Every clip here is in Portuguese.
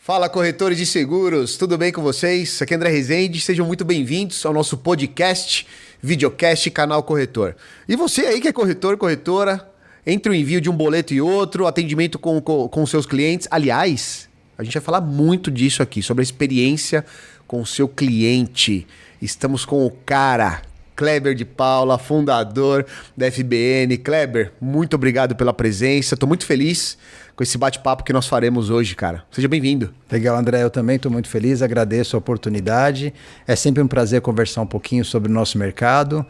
Fala, corretores de seguros, tudo bem com vocês? Aqui é André Rezende, sejam muito bem-vindos ao nosso podcast, videocast, canal Corretor. E você aí que é corretor, corretora, entre o envio de um boleto e outro, atendimento com seus clientes. Aliás, a gente vai falar muito disso aqui, sobre a experiência com o seu cliente. Estamos com o cara, Kleber de Paula, fundador da FBN. Kleber, muito obrigado pela presença, estou muito feliz com esse bate-papo que nós faremos hoje, cara. Seja bem-vindo. Legal, André, eu também estou muito feliz, agradeço a oportunidade. É sempre um prazer conversar um pouquinho sobre o nosso mercado.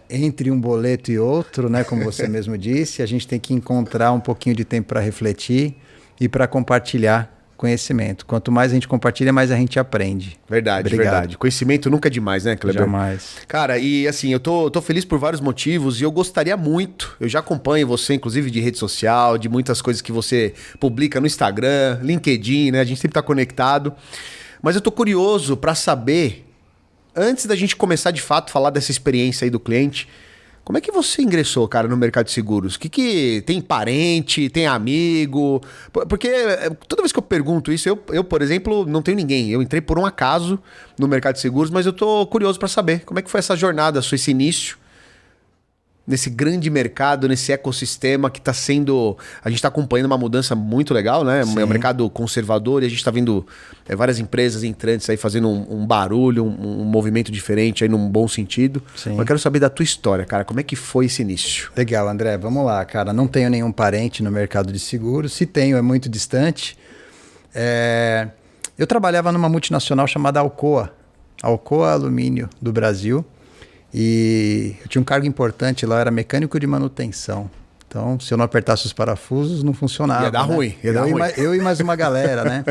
Entre um boleto e outro, né, como você mesmo disse, a gente tem que encontrar um pouquinho de tempo para refletir e para compartilhar conhecimento. Quanto mais a gente compartilha, mais a gente aprende. Verdade, Obrigado. Verdade. Conhecimento nunca é demais, né, Kleber? Jamais. Cara, e assim, eu tô feliz por vários motivos e eu gostaria muito, eu já acompanho você, inclusive de rede social, de muitas coisas que você publica no Instagram, LinkedIn, né? A gente sempre tá conectado. Mas eu tô curioso para saber, antes da gente começar de fato a falar dessa experiência aí do cliente, como é que você ingressou, cara, no mercado de seguros? Que tem parente, tem amigo? Porque toda vez que eu pergunto isso, eu, por exemplo, não tenho ninguém. Eu entrei por um acaso no mercado de seguros, mas eu tô curioso para saber como é que foi essa jornada, esse início nesse grande mercado, nesse ecossistema que está sendo... A gente está acompanhando uma mudança muito legal, né? Sim. É um mercado conservador e a gente está vendo várias empresas entrantes aí fazendo um barulho, um movimento diferente aí num bom sentido. Sim. Mas eu quero saber da tua história, cara. Como é que foi esse início? Legal, André. Vamos lá, cara. Não tenho nenhum parente no mercado de seguros. Se tenho, é muito distante. Eu trabalhava numa multinacional chamada Alcoa. Alcoa Alumínio do Brasil. E eu tinha um cargo importante lá, eu era mecânico de manutenção. Então, se eu não apertasse os parafusos, não funcionava. Ia dar ruim. Ia dar ruim. Eu e mais uma galera, né?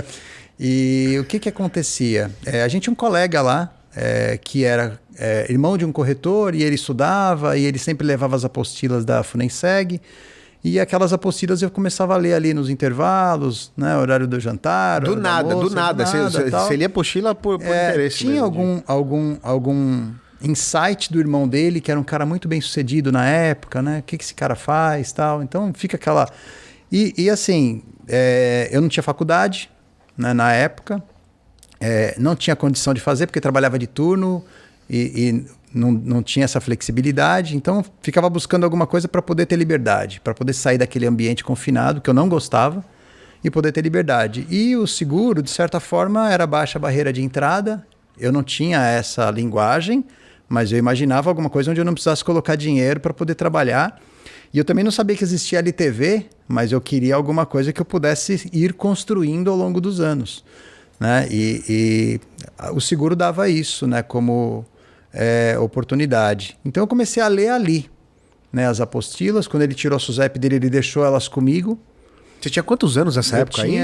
E o que acontecia? A gente tinha um colega lá, que era irmão de um corretor, e ele estudava, e ele sempre levava as apostilas da Funenseg. E aquelas apostilas eu começava a ler ali nos intervalos, né? Horário do jantar. Do nada. Você lia apostila por interesse. Tinha algum insight do irmão dele, que era um cara muito bem sucedido na época, né? O que esse cara faz, tal. Então fica aquela... E assim, eu não tinha faculdade, né, na época, não tinha condição de fazer, porque trabalhava de turno e não tinha essa flexibilidade, então ficava buscando alguma coisa para poder ter liberdade, para poder sair daquele ambiente confinado, que eu não gostava, e poder ter liberdade. E o seguro, de certa forma, era baixa barreira de entrada, eu não tinha essa linguagem, mas eu imaginava alguma coisa onde eu não precisasse colocar dinheiro para poder trabalhar. E eu também não sabia que existia LTV, mas eu queria alguma coisa que eu pudesse ir construindo ao longo dos anos, né? E o seguro dava isso, né, como oportunidade. Então eu comecei a ler ali, né, as apostilas. Quando ele tirou a SUSEP dele, ele deixou elas comigo. Você tinha quantos anos nessa época aí?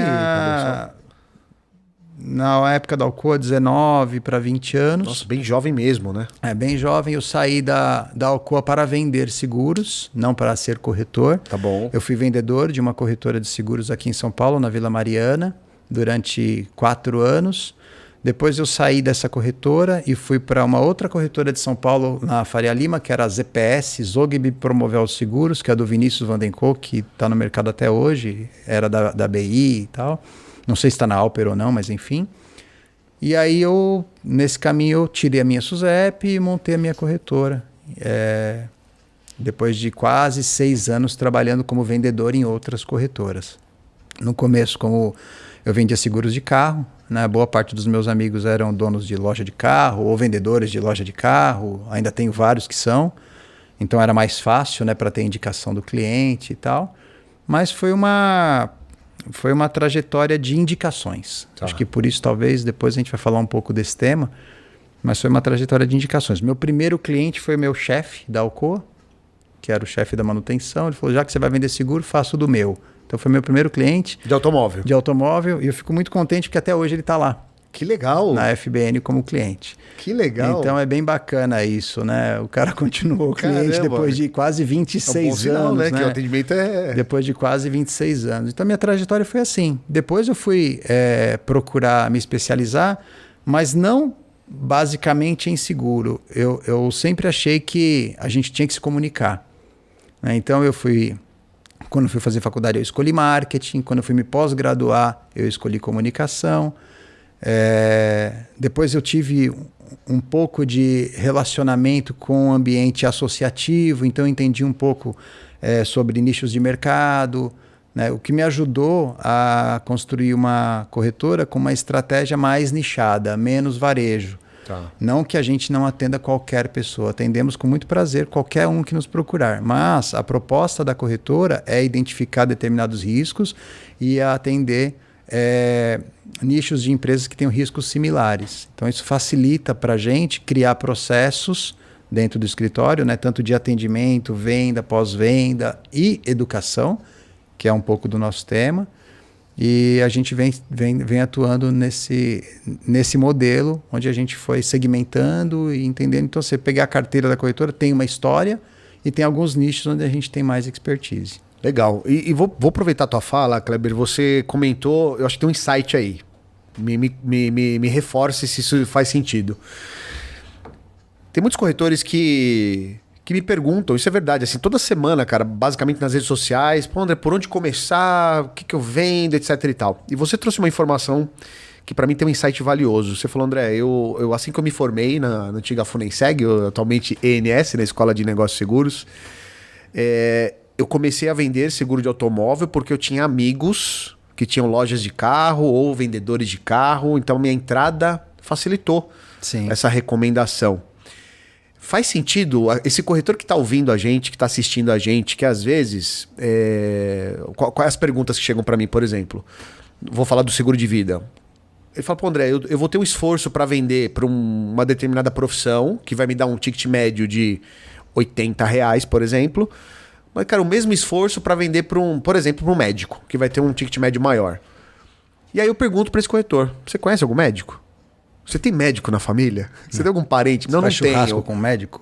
Na época da Alcoa, 19 para 20 anos. Nossa, bem jovem mesmo, né? Bem jovem. Eu saí da Alcoa para vender seguros, não para ser corretor. Tá bom. Eu fui vendedor de uma corretora de seguros aqui em São Paulo, na Vila Mariana, durante 4 anos. Depois eu saí dessa corretora e fui para uma outra corretora de São Paulo, na Faria Lima, que era a ZPS, Zogby Promovel Seguros, que é a do Vinícius Vandencoe, que está no mercado até hoje, era da BI e tal. Não sei se está na Alper ou não, mas enfim. E aí nesse caminho, eu tirei a minha SUSEP e montei a minha corretora. Depois de quase 6 anos trabalhando como vendedor em outras corretoras. No começo, como eu vendia seguros de carro, né? Boa parte dos meus amigos eram donos de loja de carro ou vendedores de loja de carro. Ainda tenho vários que são. Então era mais fácil, né, para ter indicação do cliente e tal. Mas foi uma trajetória de indicações. Tá. Acho que por isso, talvez, depois a gente vai falar um pouco desse tema, mas foi uma trajetória de indicações. Meu primeiro cliente foi meu chefe da Alcoa, que era o chefe da manutenção. Ele falou, já que você vai vender seguro, faça o do meu. Então foi meu primeiro cliente. De automóvel? De automóvel. E eu fico muito contente porque até hoje ele está lá. Que legal. Na FBN como cliente. Que legal. Então é bem bacana isso, né? O cara continuou cliente depois de quase 26 anos. Sinal, né? né? Que o atendimento Depois de quase 26 anos. Então minha trajetória foi assim. Depois eu fui procurar me especializar, mas não basicamente em seguro. Eu sempre achei que a gente tinha que se comunicar, né? Então eu fui Quando eu fui fazer faculdade, eu escolhi marketing. Quando eu fui me pós-graduar, eu escolhi comunicação. Depois eu tive um pouco de relacionamento com o ambiente associativo, então eu entendi um pouco sobre nichos de mercado, né? O que me ajudou a construir uma corretora com uma estratégia mais nichada, menos varejo. Tá. Não que a gente não atenda qualquer pessoa, atendemos com muito prazer qualquer um que nos procurar, mas a proposta da corretora é identificar determinados riscos e atender nichos de empresas que tenham riscos similares. Então isso facilita para a gente criar processos dentro do escritório, né, tanto de atendimento, venda, pós-venda e educação, que é um pouco do nosso tema. E a gente vem atuando nesse modelo, onde a gente foi segmentando e entendendo. Então, você pegar a carteira da corretora, tem uma história e tem alguns nichos onde a gente tem mais expertise. Legal. E vou aproveitar a tua fala, Kleber. Você comentou, eu acho que tem um insight aí. Me reforce se isso faz sentido. Tem muitos corretores que me perguntam, isso é verdade, assim, toda semana, cara, basicamente nas redes sociais, pô, André, por onde começar, o que eu vendo, etc e tal. E você trouxe uma informação que para mim tem um insight valioso. Você falou, André, eu assim que eu me formei na antiga Funenseg, atualmente ENS, na Escola de Negócios Seguros, eu comecei a vender seguro de automóvel porque eu tinha amigos que tinham lojas de carro ou vendedores de carro, então minha entrada facilitou essa recomendação. Faz sentido, esse corretor que está ouvindo a gente, que está assistindo a gente, que às vezes... Quais as perguntas que chegam para mim, por exemplo? Vou falar do seguro de vida. Ele fala, pô, André, eu vou ter um esforço para vender para uma determinada profissão, que vai me dar um ticket médio de R$80, por exemplo. Mas, cara, o mesmo esforço para vender por exemplo, para um médico, que vai ter um ticket médio maior. E aí eu pergunto para esse corretor, você conhece algum médico? Você tem médico na família? Você tem algum parente? Não, não tenho. Churrasco com médico?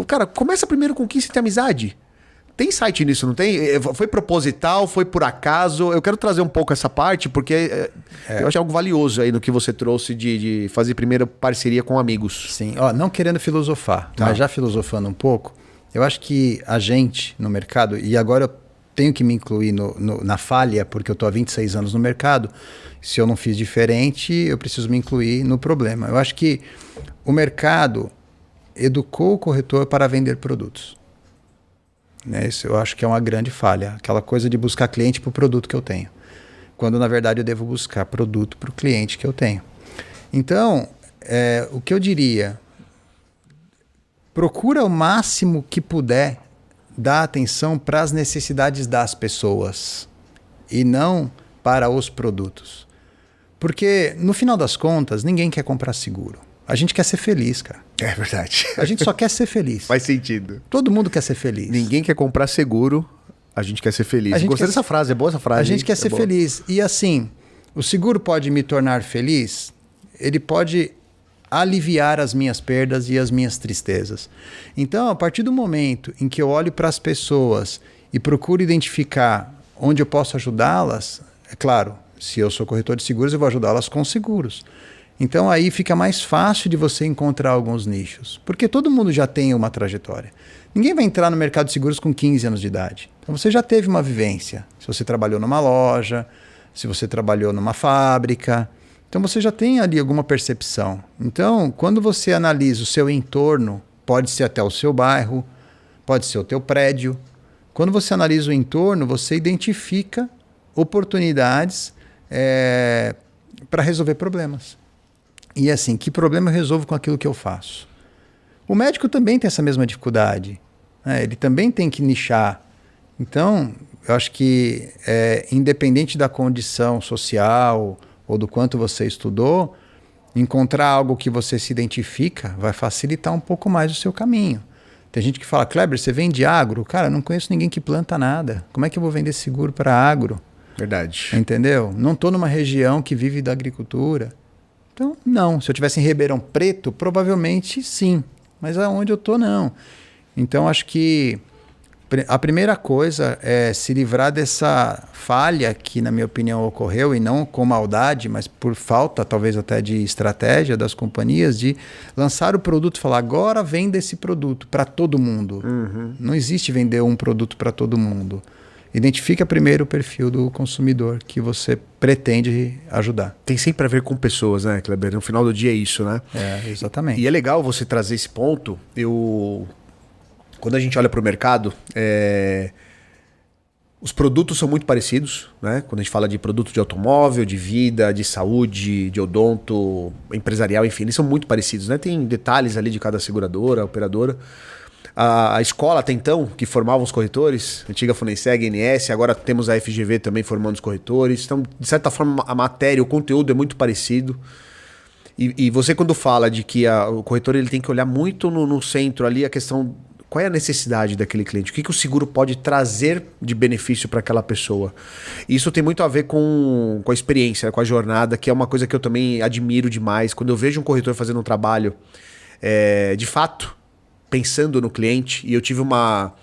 Cara, começa primeiro com quem você tem amizade. Tem site nisso, não tem? Foi proposital, foi por acaso? Eu quero trazer um pouco essa parte, porque eu acho algo valioso aí no que você trouxe de fazer primeiro parceria com amigos. Sim, não querendo filosofar, mas já filosofando um pouco, eu acho que a gente no mercado, e agora eu tenho que me incluir na falha, porque eu estou há 26 anos no mercado. Se eu não fiz diferente, eu preciso me incluir no problema. Eu acho que o mercado educou o corretor para vender produtos. Isso eu acho que é uma grande falha. Aquela coisa de buscar cliente para o produto que eu tenho. Quando, na verdade, eu devo buscar produto para o cliente que eu tenho. Então, o que eu diria, procura o máximo que puder dar atenção para as necessidades das pessoas e não para os produtos. Porque, no final das contas, ninguém quer comprar seguro. A gente quer ser feliz, cara. É verdade. A gente só quer ser feliz. Faz sentido. Todo mundo quer ser feliz. Ninguém quer comprar seguro, a gente quer ser feliz. Gostei dessa frase, é boa essa frase. A gente quer ser feliz. E assim, o seguro pode me tornar feliz, ele pode aliviar as minhas perdas e as minhas tristezas. Então, a partir do momento em que eu olho para as pessoas e procuro identificar onde eu posso ajudá-las, é claro, se eu sou corretor de seguros, eu vou ajudá-las com seguros. Então aí fica mais fácil de você encontrar alguns nichos, porque todo mundo já tem uma trajetória. Ninguém vai entrar no mercado de seguros com 15 anos de idade. Então você já teve uma vivência. Se você trabalhou numa loja, se você trabalhou numa fábrica, então você já tem ali alguma percepção. Então, quando você analisa o seu entorno, pode ser até o seu bairro, pode ser o teu prédio. Quando você analisa o entorno, você identifica oportunidades para resolver problemas. E assim, que problema eu resolvo com aquilo que eu faço? O médico também tem essa mesma dificuldade, né? Ele também tem que nichar. Então, eu acho que independente da condição social ou do quanto você estudou, encontrar algo que você se identifica vai facilitar um pouco mais o seu caminho. Tem gente que fala, Kleber, você vende agro? Cara, não conheço ninguém que planta nada. Como é que eu vou vender seguro para agro? Verdade. Entendeu? Não estou numa região que vive da agricultura. Então, não. Se eu estivesse em Ribeirão Preto, provavelmente sim. Mas aonde eu estou, não. Então, acho que A primeira coisa é se livrar dessa falha que, na minha opinião, ocorreu, e não com maldade, mas por falta, talvez até de estratégia das companhias, de lançar o produto e falar, agora venda esse produto para todo mundo. Não existe vender um produto para todo mundo. Identifica primeiro o perfil do consumidor que você pretende ajudar. Tem sempre a ver com pessoas, né, Kleber? No final do dia é isso, né? Exatamente. E é legal você trazer esse ponto. Quando a gente olha para o mercado, os produtos são muito parecidos, né? Quando a gente fala de produto de automóvel, de vida, de saúde, de odonto, empresarial, enfim, eles são muito parecidos, né? Tem detalhes ali de cada seguradora, operadora. A escola até então, que formava os corretores, antiga Funenseg, NS, agora temos a FGV também formando os corretores. Então, de certa forma, a matéria, o conteúdo é muito parecido. E você quando fala de que o corretor ele tem que olhar muito no centro ali a questão... Qual é a necessidade daquele cliente? O que o seguro pode trazer de benefício para aquela pessoa? Isso tem muito a ver com a experiência, com a jornada, que é uma coisa que eu também admiro demais. Quando eu vejo um corretor fazendo um trabalho, de fato, pensando no cliente, e eu tive uma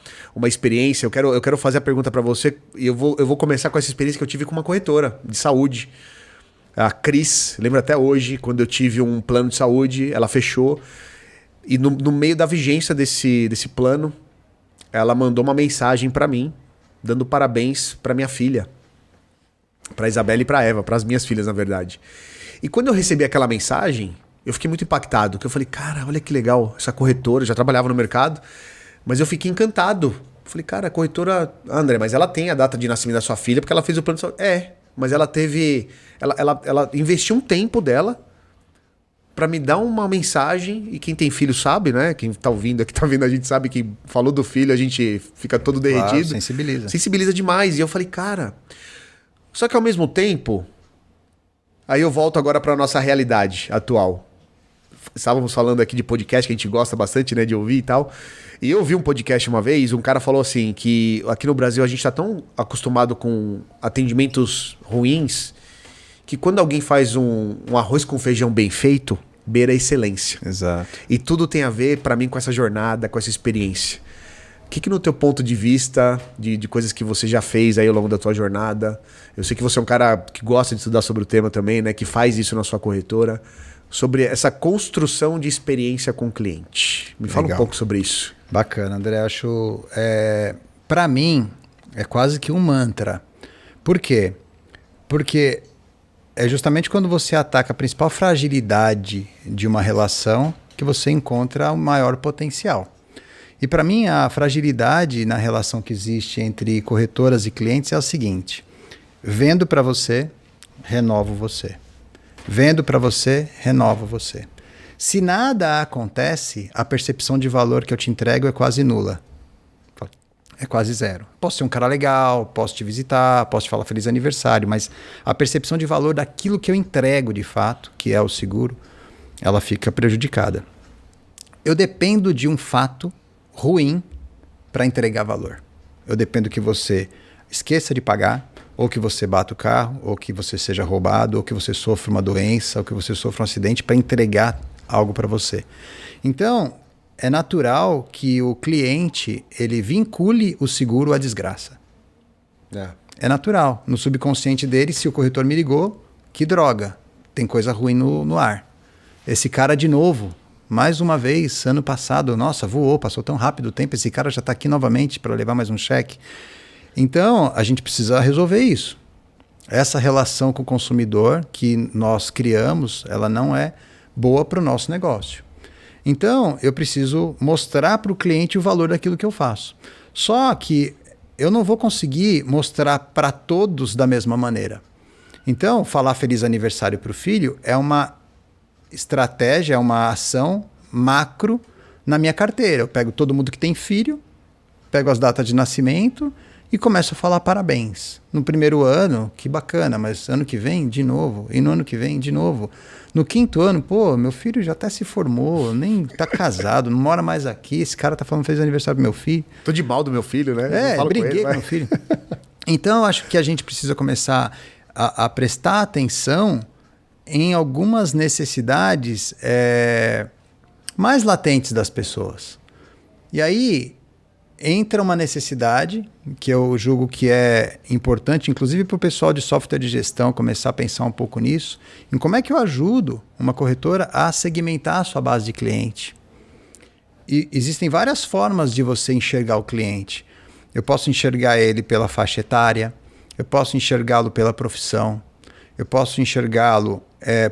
experiência, eu quero fazer a pergunta para você, e eu vou começar com essa experiência que eu tive com uma corretora de saúde. A Cris, lembro até hoje, quando eu tive um plano de saúde, ela fechou. E no meio da vigência desse plano, ela mandou uma mensagem para mim, dando parabéns para minha filha. Para Isabela e para Eva, para as minhas filhas, na verdade. E quando eu recebi aquela mensagem, eu fiquei muito impactado. Porque eu falei, cara, olha que legal, essa corretora, eu já trabalhava no mercado, mas eu fiquei encantado. Eu falei, cara, a corretora... André, mas ela tem a data de nascimento da sua filha porque ela fez o plano de saúde. Mas ela teve... Ela investiu um tempo dela para me dar uma mensagem, e quem tem filho sabe, né? Quem tá ouvindo aqui, tá vendo a gente sabe que falou do filho, a gente fica todo derretido. Claro, sensibiliza. Sensibiliza demais. E eu falei, cara... Só que ao mesmo tempo... Aí eu volto agora pra nossa realidade atual. Estávamos falando aqui de podcast, que a gente gosta bastante, né, de ouvir e tal. E eu ouvi um podcast uma vez, um cara falou assim, que aqui no Brasil a gente tá tão acostumado com atendimentos ruins, que quando alguém faz um arroz com feijão bem feito, beira a excelência. Exato. E tudo tem a ver, pra mim, com essa jornada, com essa experiência. O que no teu ponto de vista, de coisas que você já fez aí ao longo da tua jornada, eu sei que você é um cara que gosta de estudar sobre o tema também, né? Que faz isso na sua corretora, sobre essa construção de experiência com o cliente. Me fala um pouco sobre isso. Bacana, André. Acho, para mim, é quase que um mantra. Por quê? Porque é justamente quando você ataca a principal fragilidade de uma relação que você encontra o maior potencial. E para mim a fragilidade na relação que existe entre corretoras e clientes é o seguinte: vendo para você, renovo você. Vendo para você, renovo você. Se nada acontece, a percepção de valor que eu te entrego é quase nula. É quase zero. Posso ser um cara legal, posso te visitar, posso te falar feliz aniversário, mas a percepção de valor daquilo que eu entrego de fato, que é o seguro, ela fica prejudicada. Eu dependo de um fato ruim para entregar valor. Eu dependo que você esqueça de pagar, ou que você bata o carro, ou que você seja roubado, ou que você sofra uma doença, ou que você sofra um acidente para entregar algo para você. Então, é natural que o cliente ele vincule o seguro à desgraça. É natural. No subconsciente dele, se o corretor me ligou, que droga, tem coisa ruim no ar. Esse cara de novo, mais uma vez, ano passado, nossa, voou, passou tão rápido o tempo, esse cara já está aqui novamente para levar mais um cheque. Então, a gente precisa resolver isso. Essa relação com o consumidor que nós criamos, ela não é boa para o nosso negócio. Então, eu preciso mostrar para o cliente o valor daquilo que eu faço. Só que eu não vou conseguir mostrar para todos da mesma maneira. Então, falar feliz aniversário para o filho é uma estratégia, é uma ação macro na minha carteira. Eu pego todo mundo que tem filho, pego as datas de nascimento e começo a falar parabéns. No primeiro ano, que bacana, mas ano que vem, de novo. E no ano que vem, de novo. No quinto ano, pô, meu filho já até se formou, nem tá casado, não mora mais aqui. Esse cara tá falando fez aniversário do meu filho. Tô de mal do meu filho, né? Briguei com meu filho. Então, eu acho que a gente precisa começar a prestar atenção em algumas necessidades mais latentes das pessoas. E aí, entra uma necessidade que eu julgo que é importante, inclusive para o pessoal de software de gestão começar a pensar um pouco nisso, em como é que eu ajudo uma corretora a segmentar a sua base de cliente. E existem várias formas de você enxergar o cliente. Eu posso enxergar ele pela faixa etária, eu posso enxergá-lo pela profissão, eu posso enxergá-lo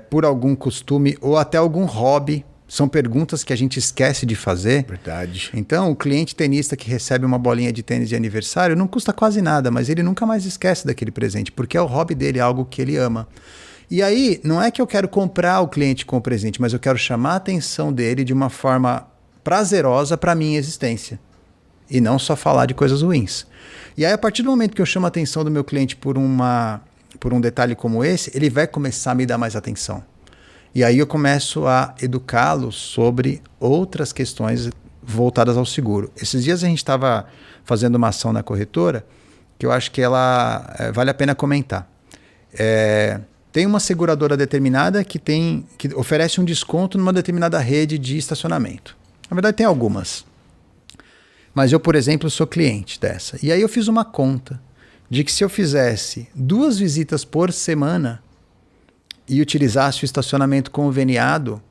por algum costume ou até algum hobby. São perguntas que a gente esquece de fazer. Verdade. Então, o cliente tenista que recebe uma bolinha de tênis de aniversário não custa quase nada, mas ele nunca mais esquece daquele presente, porque é o hobby dele, é algo que ele ama. E aí, não é que eu quero comprar o cliente com o presente, mas eu quero chamar a atenção dele de uma forma prazerosa para a minha existência. E não só falar de coisas ruins. E aí, a partir do momento que eu chamo a atenção do meu cliente por um detalhe como esse, ele vai começar a me dar mais atenção. E aí eu começo a educá-lo sobre outras questões voltadas ao seguro. Esses dias a gente estava fazendo uma ação na corretora que eu acho que ela vale a pena comentar. Tem uma seguradora determinada que oferece um desconto numa determinada rede de estacionamento. Na verdade tem algumas. Mas eu, por exemplo, sou cliente dessa. E aí eu fiz uma conta de que se eu fizesse 2 visitas por semana e utilizasse o estacionamento conveniado,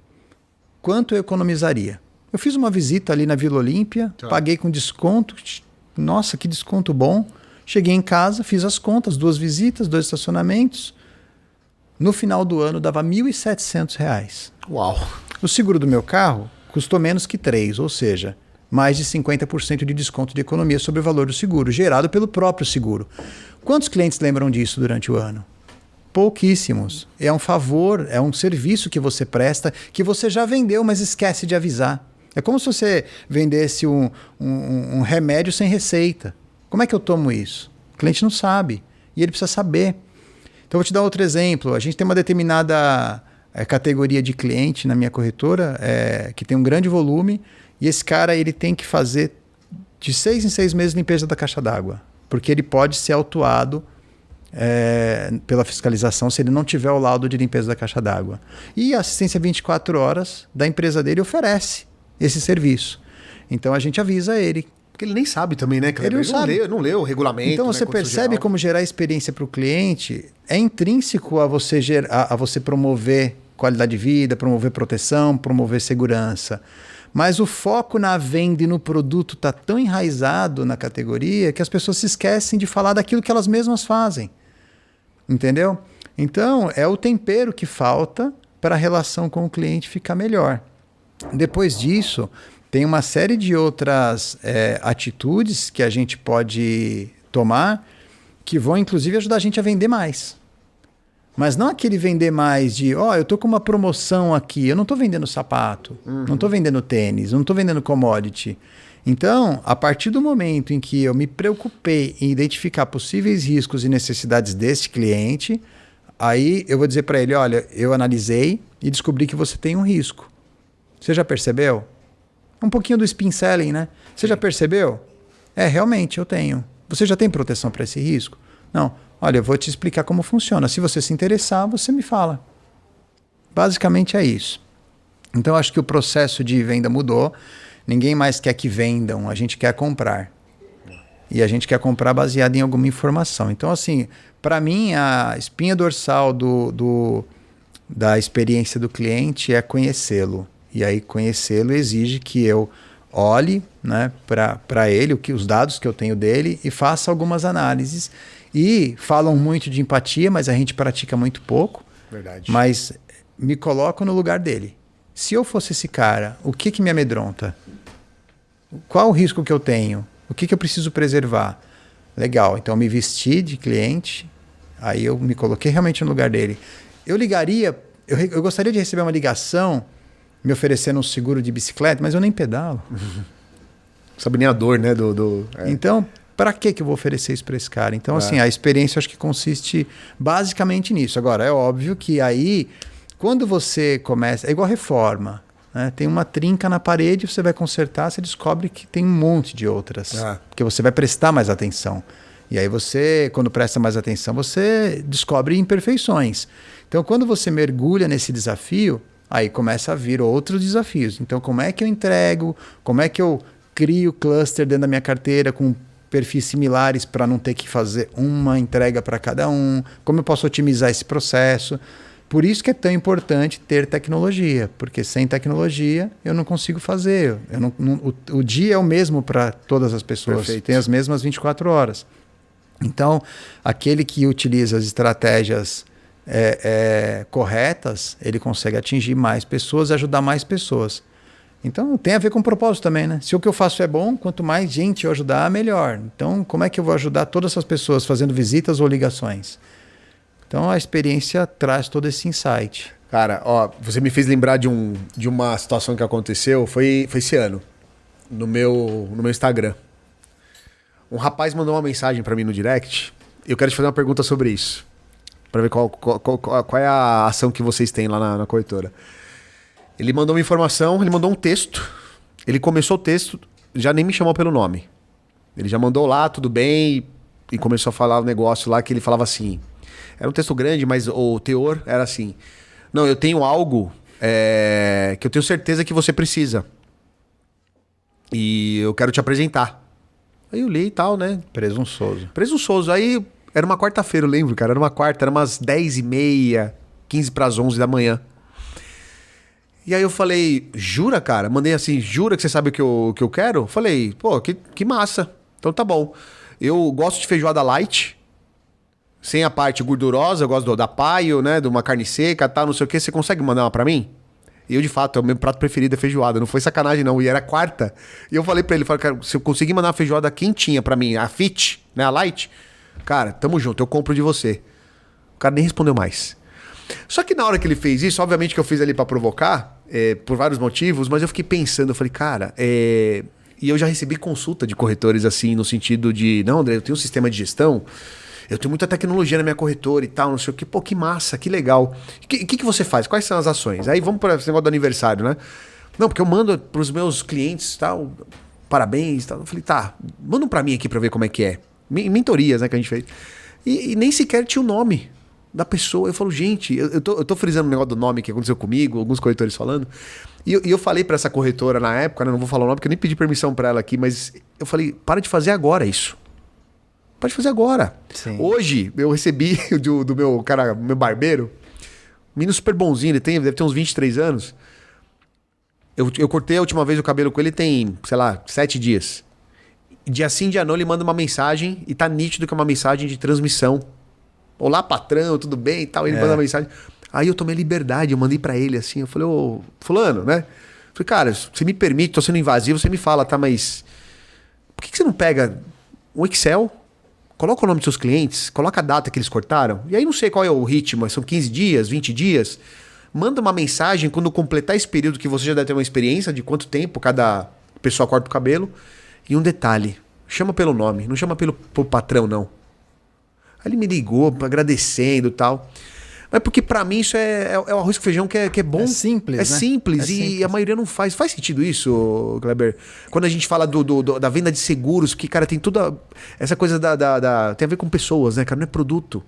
quanto eu economizaria? Eu fiz uma visita ali na Vila Olímpia, paguei com desconto, nossa, que desconto bom. Cheguei em casa, fiz as contas, 2 visitas, 2 estacionamentos. No final do ano dava R$ 1.700. Uau! O seguro do meu carro custou menos que 3, ou seja, mais de 50% de desconto de economia sobre o valor do seguro, gerado pelo próprio seguro. Quantos clientes lembram disso durante o ano? Pouquíssimos. É um favor, é um serviço que você presta, que você já vendeu, mas esquece de avisar. É como se você vendesse um remédio sem receita. Como é que eu tomo isso? O cliente não sabe. E ele precisa saber. Então, eu vou te dar outro exemplo. A gente tem uma determinada categoria de cliente na minha corretora, que tem um grande volume, e esse cara ele tem que fazer de 6 em 6 meses limpeza da caixa d'água, porque ele pode ser autuado pela fiscalização se ele não tiver o laudo de limpeza da caixa d'água. E a assistência 24 horas da empresa dele oferece esse serviço. Então a gente avisa ele. Porque ele nem sabe também, né? Ele não sabe. Não leu o regulamento. Então você percebe como gerar experiência para o cliente é intrínseco a você promover qualidade de vida, promover proteção, promover segurança. Mas o foco na venda e no produto está tão enraizado na categoria que as pessoas se esquecem de falar daquilo que elas mesmas fazem. Entendeu? Então, é o tempero que falta para a relação com o cliente ficar melhor. Depois disso, tem uma série de outras atitudes que a gente pode tomar que vão, inclusive, ajudar a gente a vender mais. Mas não aquele vender mais de, eu estou com uma promoção aqui, eu não estou vendendo sapato, não estou vendendo tênis, não estou vendendo commodity. Então, a partir do momento em que eu me preocupei em identificar possíveis riscos e necessidades desse cliente, aí eu vou dizer para ele, olha, eu analisei e descobri que você tem um risco. Você já percebeu? Um pouquinho do spin selling, né? Você já percebeu? Realmente, eu tenho. Você já tem proteção para esse risco? Não. Olha, eu vou te explicar como funciona. Se você se interessar, você me fala. Basicamente é isso. Então, acho que o processo de venda mudou. Ninguém mais quer que vendam, a gente quer comprar. E a gente quer comprar baseado em alguma informação. Então, assim, para mim, a espinha dorsal da experiência do cliente é conhecê-lo. E aí, conhecê-lo exige que eu olhe, né, para ele, os dados que eu tenho dele e faça algumas análises. E falam muito de empatia, mas a gente pratica muito pouco. Verdade. Mas me coloco no lugar dele. Se eu fosse esse cara, o que me amedronta? Qual o risco que eu tenho? O que eu preciso preservar? Legal, então eu me vesti de cliente, aí eu me coloquei realmente no lugar dele. Eu ligaria, eu gostaria de receber uma ligação me oferecendo um seguro de bicicleta, mas eu nem pedalo. Sabe nem a dor, né? Então, para que eu vou oferecer isso para esse cara? Então, assim, a experiência acho que consiste basicamente nisso. Agora, é óbvio que aí, quando você começa... É igual reforma. Né? Tem uma trinca na parede, você vai consertar, você descobre que tem um monte de outras. Porque você vai prestar mais atenção. E aí você, quando presta mais atenção, você descobre imperfeições. Então, quando você mergulha nesse desafio, aí começa a vir outros desafios. Então, como é que eu entrego? Como é que eu crio cluster dentro da minha carteira com perfis similares para não ter que fazer uma entrega para cada um, como eu posso otimizar esse processo. Por isso que é tão importante ter tecnologia, porque sem tecnologia eu não consigo fazer. O dia é o mesmo para todas as pessoas, Perfeito. tem as mesmas 24 horas. Então, aquele que utiliza as estratégias corretas, ele consegue atingir mais pessoas e ajudar mais pessoas. Então, tem a ver com propósito também, né? Se o que eu faço é bom, quanto mais gente eu ajudar, melhor. Então, como é que eu vou ajudar todas essas pessoas fazendo visitas ou ligações? Então, a experiência traz todo esse insight. Cara, ó, você me fez lembrar de uma situação que aconteceu, foi esse ano, no meu Instagram. Um rapaz mandou uma mensagem pra mim no direct, e eu quero te fazer uma pergunta sobre isso, pra ver qual é a ação que vocês têm lá na corretora. Ele mandou uma informação, ele mandou um texto, ele começou o texto, já nem me chamou pelo nome. Ele já mandou lá, tudo bem, e começou a falar um negócio lá que ele falava assim, era um texto grande, mas o teor era assim, não, eu tenho algo que eu tenho certeza que você precisa, e eu quero te apresentar. Aí eu li e tal, né? Presunçoso. Aí era uma quarta-feira, eu lembro, cara, era uma quarta, era umas 10h30, 11h15 da manhã. E aí eu falei, jura, cara? Mandei assim, jura que você sabe o que eu quero? Falei, pô, que massa. Então tá bom. Eu gosto de feijoada light, sem a parte gordurosa, eu gosto da paio, né? De uma carne seca, tal, não sei o que. Você consegue mandar uma pra mim? E eu, de fato, o meu prato preferido é feijoada. Não foi sacanagem, não. E era quarta. E eu falei pra ele, cara, se eu conseguir mandar uma feijoada quentinha pra mim, a fit, né? A light, cara, tamo junto, eu compro de você. O cara nem respondeu mais. Só que na hora que ele fez isso, obviamente que eu fiz ali pra provocar, por vários motivos, mas eu fiquei pensando, eu falei, cara, e eu já recebi consulta de corretores assim, no sentido de, não, André, eu tenho um sistema de gestão, eu tenho muita tecnologia na minha corretora e tal, não sei o que, pô, que massa, que legal. O que você faz? Quais são as ações? Aí vamos para esse negócio do aniversário, né? Não, porque eu mando pros meus clientes tal, parabéns tal. Eu falei, tá, manda um pra mim aqui pra ver como é que é. Mentorias, né, que a gente fez. E nem sequer tinha o nome da pessoa. Eu falo, gente, eu tô frisando o negócio do nome que aconteceu comigo, alguns corretores falando. E eu falei pra essa corretora na época, né, não vou falar o nome porque eu nem pedi permissão pra ela aqui, mas eu falei, para de fazer agora isso. Pode fazer agora. Sim. Hoje, eu recebi do meu cara, meu barbeiro, um menino super bonzinho, deve ter uns 23 anos. Eu cortei a última vez o cabelo com ele tem, sei lá, 7 dias. Dia sim, dia não, ele manda uma mensagem e tá nítido que é uma mensagem de transmissão. Olá, patrão, tudo bem e tal. Ele manda uma mensagem. Aí eu tomei liberdade, eu mandei pra ele assim, eu falei, ô, fulano, né? Falei, cara, você me permite, tô sendo invasivo, você me fala, tá, mas por que você não pega um Excel, coloca o nome dos seus clientes, coloca a data que eles cortaram, e aí não sei qual é o ritmo, são 15 dias, 20 dias, manda uma mensagem quando completar esse período que você já deve ter uma experiência de quanto tempo cada pessoa corta o cabelo, e um detalhe, chama pelo nome, não chama pelo patrão, não. Aí ele me ligou, agradecendo e tal. Mas porque pra mim isso é o arroz com feijão que é bom. É simples, É né? simples, É e simples. a maioria não faz. Faz sentido isso, Kleber? Quando a gente fala da venda de seguros, que, cara, tem toda essa coisa tem a ver com pessoas, né, cara? Não é produto.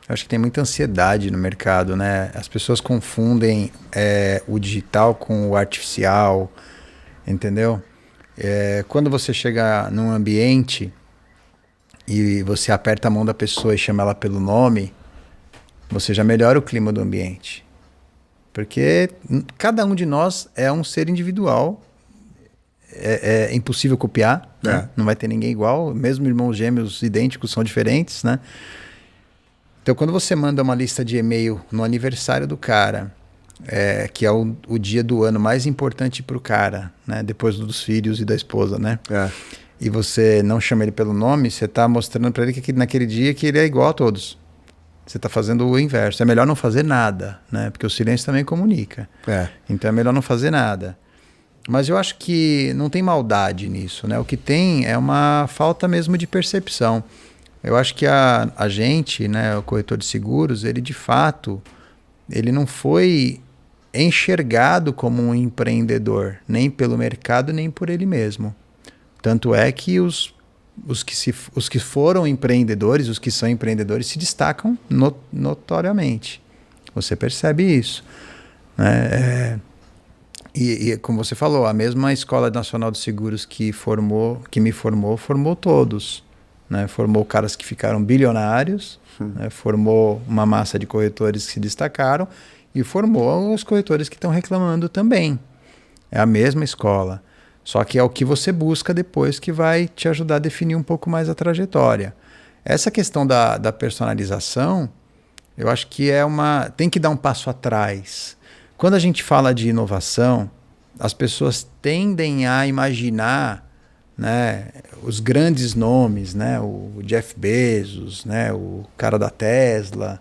Eu acho que tem muita ansiedade no mercado, né? As pessoas confundem o digital com o artificial, entendeu? Quando você chega num ambiente e você aperta a mão da pessoa e chama ela pelo nome, você já melhora o clima do ambiente. Porque cada um de nós é um ser individual, é impossível copiar, né? Não vai ter ninguém igual, mesmo irmãos gêmeos idênticos são diferentes, né? Então, quando você manda uma lista de e-mail no aniversário do cara, que é o dia do ano mais importante para o cara, né? Depois dos filhos e da esposa, né? E você não chama ele pelo nome, você está mostrando para ele que naquele dia que ele é igual a todos. Você está fazendo o inverso. É melhor não fazer nada, né? Porque o silêncio também comunica. Então é melhor não fazer nada. Mas eu acho que não tem maldade nisso, né? O que tem é uma falta mesmo de percepção. Eu acho que a gente, né, o corretor de seguros, ele de fato, ele não foi enxergado como um empreendedor, nem pelo mercado, nem por ele mesmo. Tanto é que os que foram empreendedores, os que são empreendedores, se destacam notoriamente. Você percebe isso, né? E como você falou, a mesma Escola Nacional de Seguros que me formou todos. Né? Formou caras que ficaram bilionários, né? Formou uma massa de corretores que se destacaram e formou os corretores que estão reclamando também. É a mesma escola. Só que é o que você busca depois que vai te ajudar a definir um pouco mais a trajetória. Essa questão da personalização, eu acho que tem que dar um passo atrás. Quando a gente fala de inovação, as pessoas tendem a imaginar, né, os grandes nomes, né, o Jeff Bezos, né, o cara da Tesla.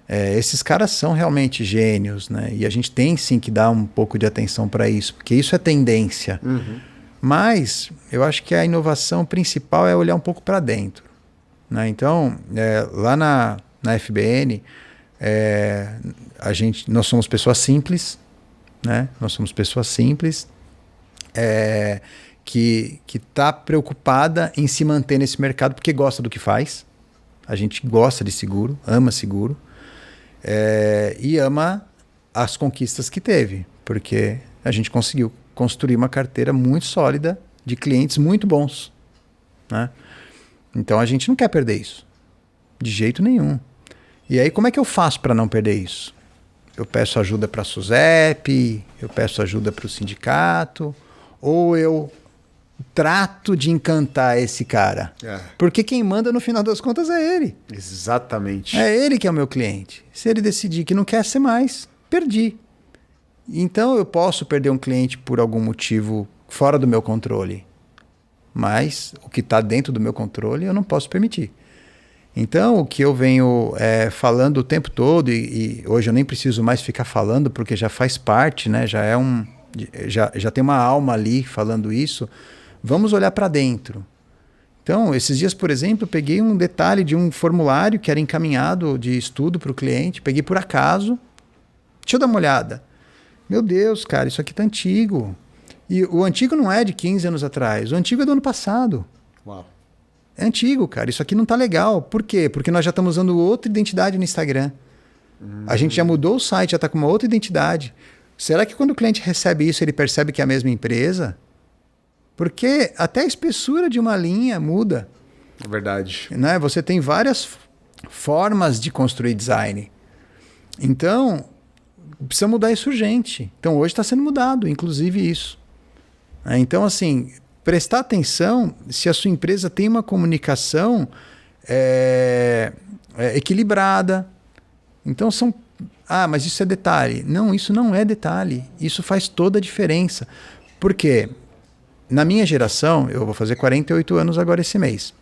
Esses caras são realmente gênios, né? E a gente tem sim que dar um pouco de atenção para isso, porque isso é tendência. Uhum. Mas eu acho que a inovação principal é olhar um pouco para dentro. Né? Então, lá na FBN, nós somos pessoas simples, né? Nós somos pessoas simples que está preocupada em se manter nesse mercado porque gosta do que faz. A gente gosta de seguro, ama seguro. E ama as conquistas que teve, porque a gente conseguiu construir uma carteira muito sólida de clientes muito bons. Né? Então a gente não quer perder isso, de jeito nenhum. E aí como é que eu faço para não perder isso? Eu peço ajuda para a SUSEP, eu peço ajuda para o sindicato, ou eu trato de encantar esse cara. Porque quem manda no final das contas é ele. Exatamente. É ele que é o meu cliente. Se ele decidir que não quer ser mais, perdi. Então eu posso perder um cliente por algum motivo fora do meu controle. Mas o que está dentro do meu controle eu não posso permitir. Então o que eu venho falando o tempo todo, e hoje eu nem preciso mais ficar falando porque já faz parte, né? Já tem uma alma ali falando isso. Vamos olhar para dentro. Então, esses dias, por exemplo, eu peguei um detalhe de um formulário que era encaminhado de estudo para o cliente, peguei por acaso. Deixa eu dar uma olhada. Meu Deus, cara, isso aqui está antigo. E o antigo não é de 15 anos atrás, o antigo é do ano passado. Uau. É antigo, cara, isso aqui não está legal. Por quê? Porque nós já estamos usando outra identidade no Instagram. A gente já mudou o site, já está com uma outra identidade. Será que quando o cliente recebe isso, ele percebe que é a mesma empresa? Porque até a espessura de uma linha muda. É verdade. Né? Você tem várias formas de construir design. Então, precisa mudar isso urgente. Então, hoje está sendo mudado, inclusive isso. Então, assim, prestar atenção se a sua empresa tem uma comunicação equilibrada. Então, mas isso é detalhe. Não, isso não é detalhe. Isso faz toda a diferença. Por quê? Na minha geração, eu vou fazer 48 anos agora esse mês.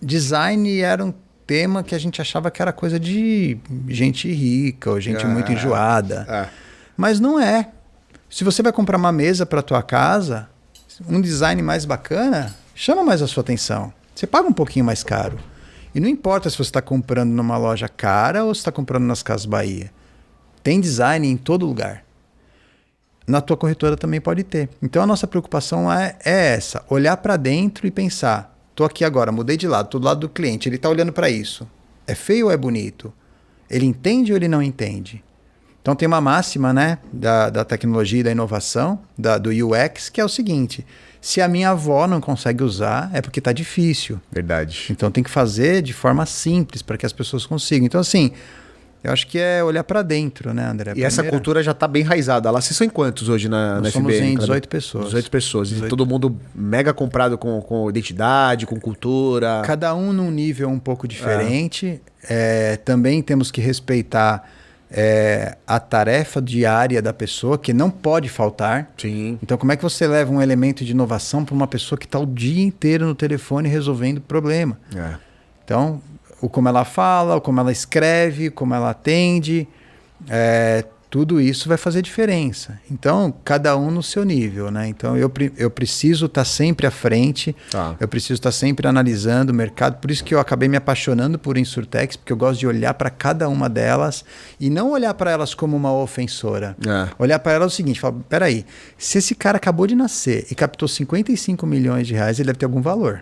Design era um tema que a gente achava que era coisa de gente rica ou gente muito enjoada. Mas não é. Se você vai comprar uma mesa para a tua casa, um design mais bacana, chama mais a sua atenção. Você paga um pouquinho mais caro. E não importa se você está comprando numa loja cara ou se está comprando nas Casas Bahia. Tem design em todo lugar. Na tua corretora também pode ter. Então a nossa preocupação é essa, olhar para dentro e pensar, estou aqui agora, mudei de lado, estou do lado do cliente, ele está olhando para isso. É feio ou é bonito? Ele entende ou ele não entende? Então tem uma máxima, né, da tecnologia e da inovação, do UX, que é o seguinte, se a minha avó não consegue usar, é porque está difícil. Verdade. Então tem que fazer de forma simples para que as pessoas consigam. Então assim, eu acho que é olhar para dentro, né, André? E essa cultura já está bem enraizada. Lá, vocês são em quantos hoje na FBN? Somos em 18 pessoas. 18 pessoas. 18. E todo mundo mega comprado com identidade, com cultura. Cada um num nível um pouco diferente. Também temos que respeitar a tarefa diária da pessoa, que não pode faltar. Sim. Então, como é que você leva um elemento de inovação para uma pessoa que está o dia inteiro no telefone resolvendo problema? Então, como ela fala, como ela escreve, como ela atende, tudo isso vai fazer diferença. Então, cada um no seu nível, né? Então, eu preciso estar sempre à frente, eu preciso estar sempre analisando o mercado, por isso que eu acabei me apaixonando por Insurtechs, porque eu gosto de olhar para cada uma delas e não olhar para elas como uma ofensora. Olhar para elas o seguinte, falar, peraí, se esse cara acabou de nascer e captou 55 milhões de reais, ele deve ter algum valor.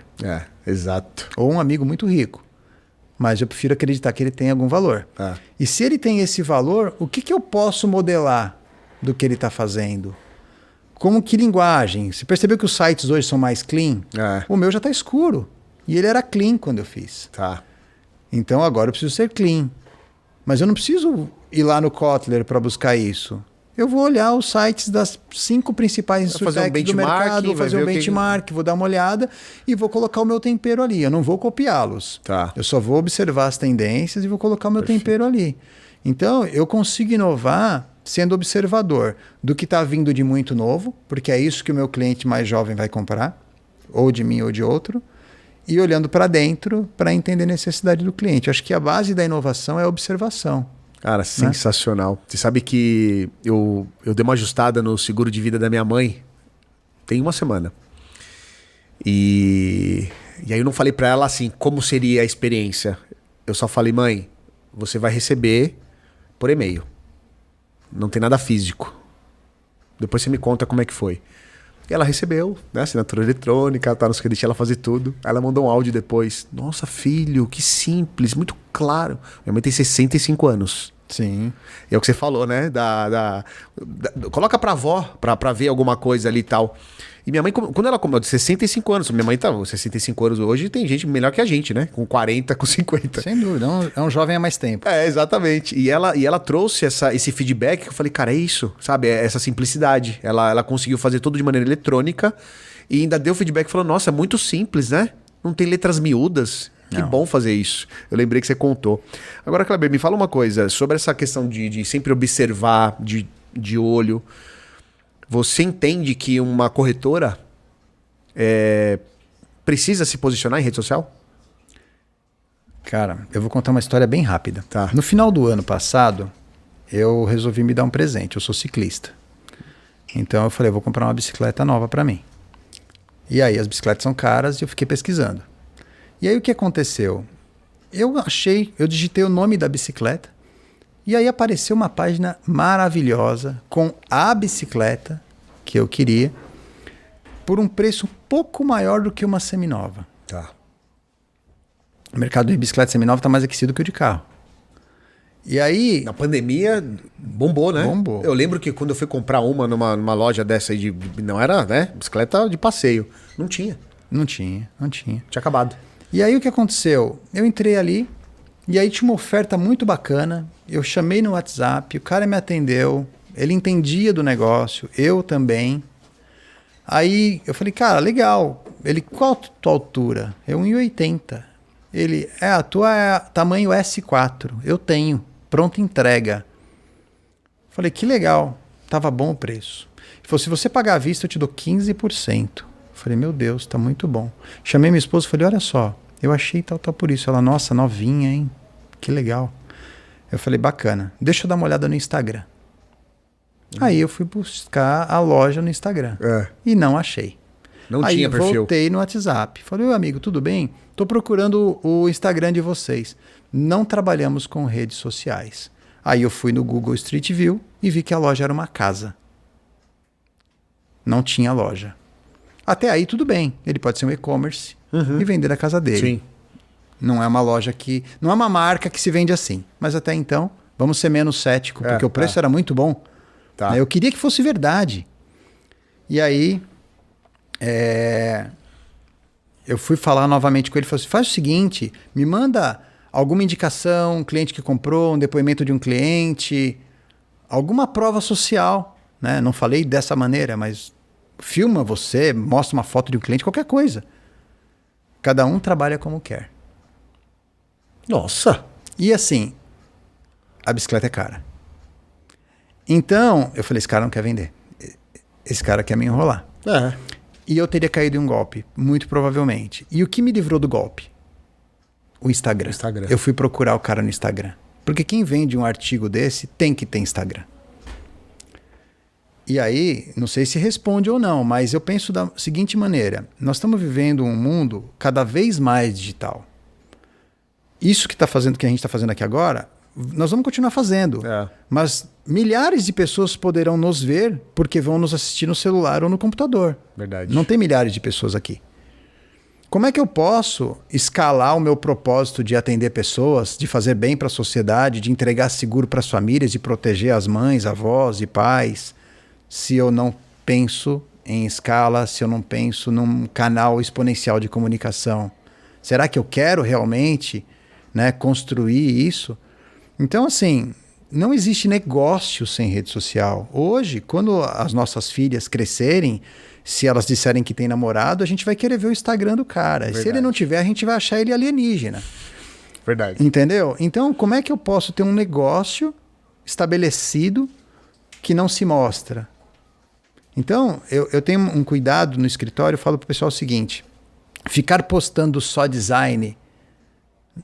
Exato. Ou um amigo muito rico. Mas eu prefiro acreditar que ele tem algum valor. E se ele tem esse valor, o que eu posso modelar do que ele está fazendo? Como que linguagem? Você percebeu que os sites hoje são mais clean? O meu já está escuro. E ele era clean quando eu fiz. Tá. Então agora eu preciso ser clean. Mas eu não preciso ir lá no Kotler para buscar isso. Eu vou olhar os sites das 5 principais insurtechs do mercado, vou fazer um benchmark, vou dar uma olhada e vou colocar o meu tempero ali. Eu não vou copiá-los. Tá. Eu só vou observar as tendências e vou colocar o meu tempero ali. Então, eu consigo inovar sendo observador do que está vindo de muito novo, porque é isso que o meu cliente mais jovem vai comprar, ou de mim ou de outro, e olhando para dentro para entender a necessidade do cliente. Eu acho que a base da inovação é a observação. Cara, sensacional. Você sabe que eu dei uma ajustada no seguro de vida da minha mãe tem uma semana. E aí eu não falei para ela assim, como seria a experiência. Eu só falei, mãe, você vai receber por e-mail. Não tem nada físico. Depois você me conta como é que foi. E ela recebeu, né? Assinatura eletrônica, tá nos créditos, ela fazer tudo. Aí ela mandou um áudio depois. Nossa, filho, que simples, muito claro. Minha mãe tem 65 anos. Sim. E é o que você falou, né? Coloca pra avó, pra ver alguma coisa ali e tal. E minha mãe, quando ela comeu de 65 anos, minha mãe tá 65 anos hoje, tem gente melhor que a gente, né? Com 40, com 50. Sem dúvida, é um jovem há mais tempo. É, exatamente. E ela trouxe esse feedback que eu falei, cara, é isso, sabe? É essa simplicidade. Ela conseguiu fazer tudo de maneira eletrônica e ainda deu feedback falando, nossa, é muito simples, né? Não tem letras miúdas. Que bom fazer isso. Eu lembrei que você contou. Agora, Kleber, me fala uma coisa sobre essa questão de sempre observar, de olho. Você entende que uma corretora precisa se posicionar em rede social? Cara, eu vou contar uma história bem rápida. Tá. No final do ano passado, eu resolvi me dar um presente. Eu sou ciclista. Então eu falei, eu vou comprar uma bicicleta nova para mim. E aí as bicicletas são caras e eu fiquei pesquisando. E aí o que aconteceu? Eu digitei o nome da bicicleta e aí apareceu uma página maravilhosa com a bicicleta que eu queria por um preço um pouco maior do que uma seminova. Tá. O mercado de bicicleta seminova está mais aquecido que o de carro. E aí... Na pandemia, bombou, né? Bombou. Eu lembro que quando eu fui comprar numa loja dessa aí, não era, né? Bicicleta de passeio. Não tinha. Não tinha. Tinha acabado. E aí o que aconteceu? Eu entrei ali e aí tinha uma oferta muito bacana. Eu chamei no WhatsApp, o cara me atendeu, ele entendia do negócio, eu também. Aí eu falei, cara, legal. Ele, qual a tua altura? Eu 1,80. Ele, a tua é tamanho S4. Eu tenho, pronta entrega. Falei, que legal, tava bom o preço. Ele falou, se você pagar à vista eu te dou 15%. Falei, meu Deus, tá muito bom. Chamei minha esposa e falei, olha só, eu achei tal por isso. Ela, nossa, novinha, hein? Que legal. Eu falei, bacana, deixa eu dar uma olhada no Instagram. Aí eu fui buscar a loja no Instagram. E não achei. Não tinha perfil. Aí voltei no WhatsApp. Falei, oi amigo, tudo bem? Tô procurando o Instagram de vocês. Não trabalhamos com redes sociais. Aí eu fui no Google Street View e vi que a loja era uma casa. Não tinha loja. Até aí tudo bem, ele pode ser um e-commerce e vender da casa dele. Sim. Não é uma loja que... Não é uma marca que se vende assim. Mas até então, vamos ser menos cético, porque o preço era muito bom. Tá. Eu queria que fosse verdade. E aí, eu fui falar novamente com ele, falei assim, faz o seguinte, me manda alguma indicação, um cliente que comprou, um depoimento de um cliente, alguma prova social, né? Não falei dessa maneira, mas... Filma você, mostra uma foto de um cliente, qualquer coisa. Cada um trabalha como quer. Nossa! E assim, a bicicleta é cara. Então, eu falei, esse cara não quer vender. Esse cara quer me enrolar. E eu teria caído em um golpe, muito provavelmente. E o que me livrou do golpe? O Instagram. Eu fui procurar o cara no Instagram. Porque quem vende um artigo desse tem que ter Instagram. E aí, não sei se responde ou não, mas eu penso da seguinte maneira. Nós estamos vivendo um mundo cada vez mais digital. Isso que a gente está fazendo aqui agora, nós vamos continuar fazendo. Mas milhares de pessoas poderão nos ver porque vão nos assistir no celular ou no computador. Verdade. Não tem milhares de pessoas aqui. Como é que eu posso escalar o meu propósito de atender pessoas, de fazer bem para a sociedade, de entregar seguro para as famílias, de proteger as mães, avós e pais, se eu não penso em escala, se eu não penso num canal exponencial de comunicação? Será que eu quero realmente, né, construir isso? Então, assim, não existe negócio sem rede social. Hoje, quando as nossas filhas crescerem, se elas disserem que tem namorado, a gente vai querer ver o Instagram do cara. Verdade. Se ele não tiver, a gente vai achar ele alienígena. Verdade. Entendeu? Então, como é que eu posso ter um negócio estabelecido que não se mostra? Então, eu tenho um cuidado no escritório, eu falo pro pessoal o seguinte: ficar postando só design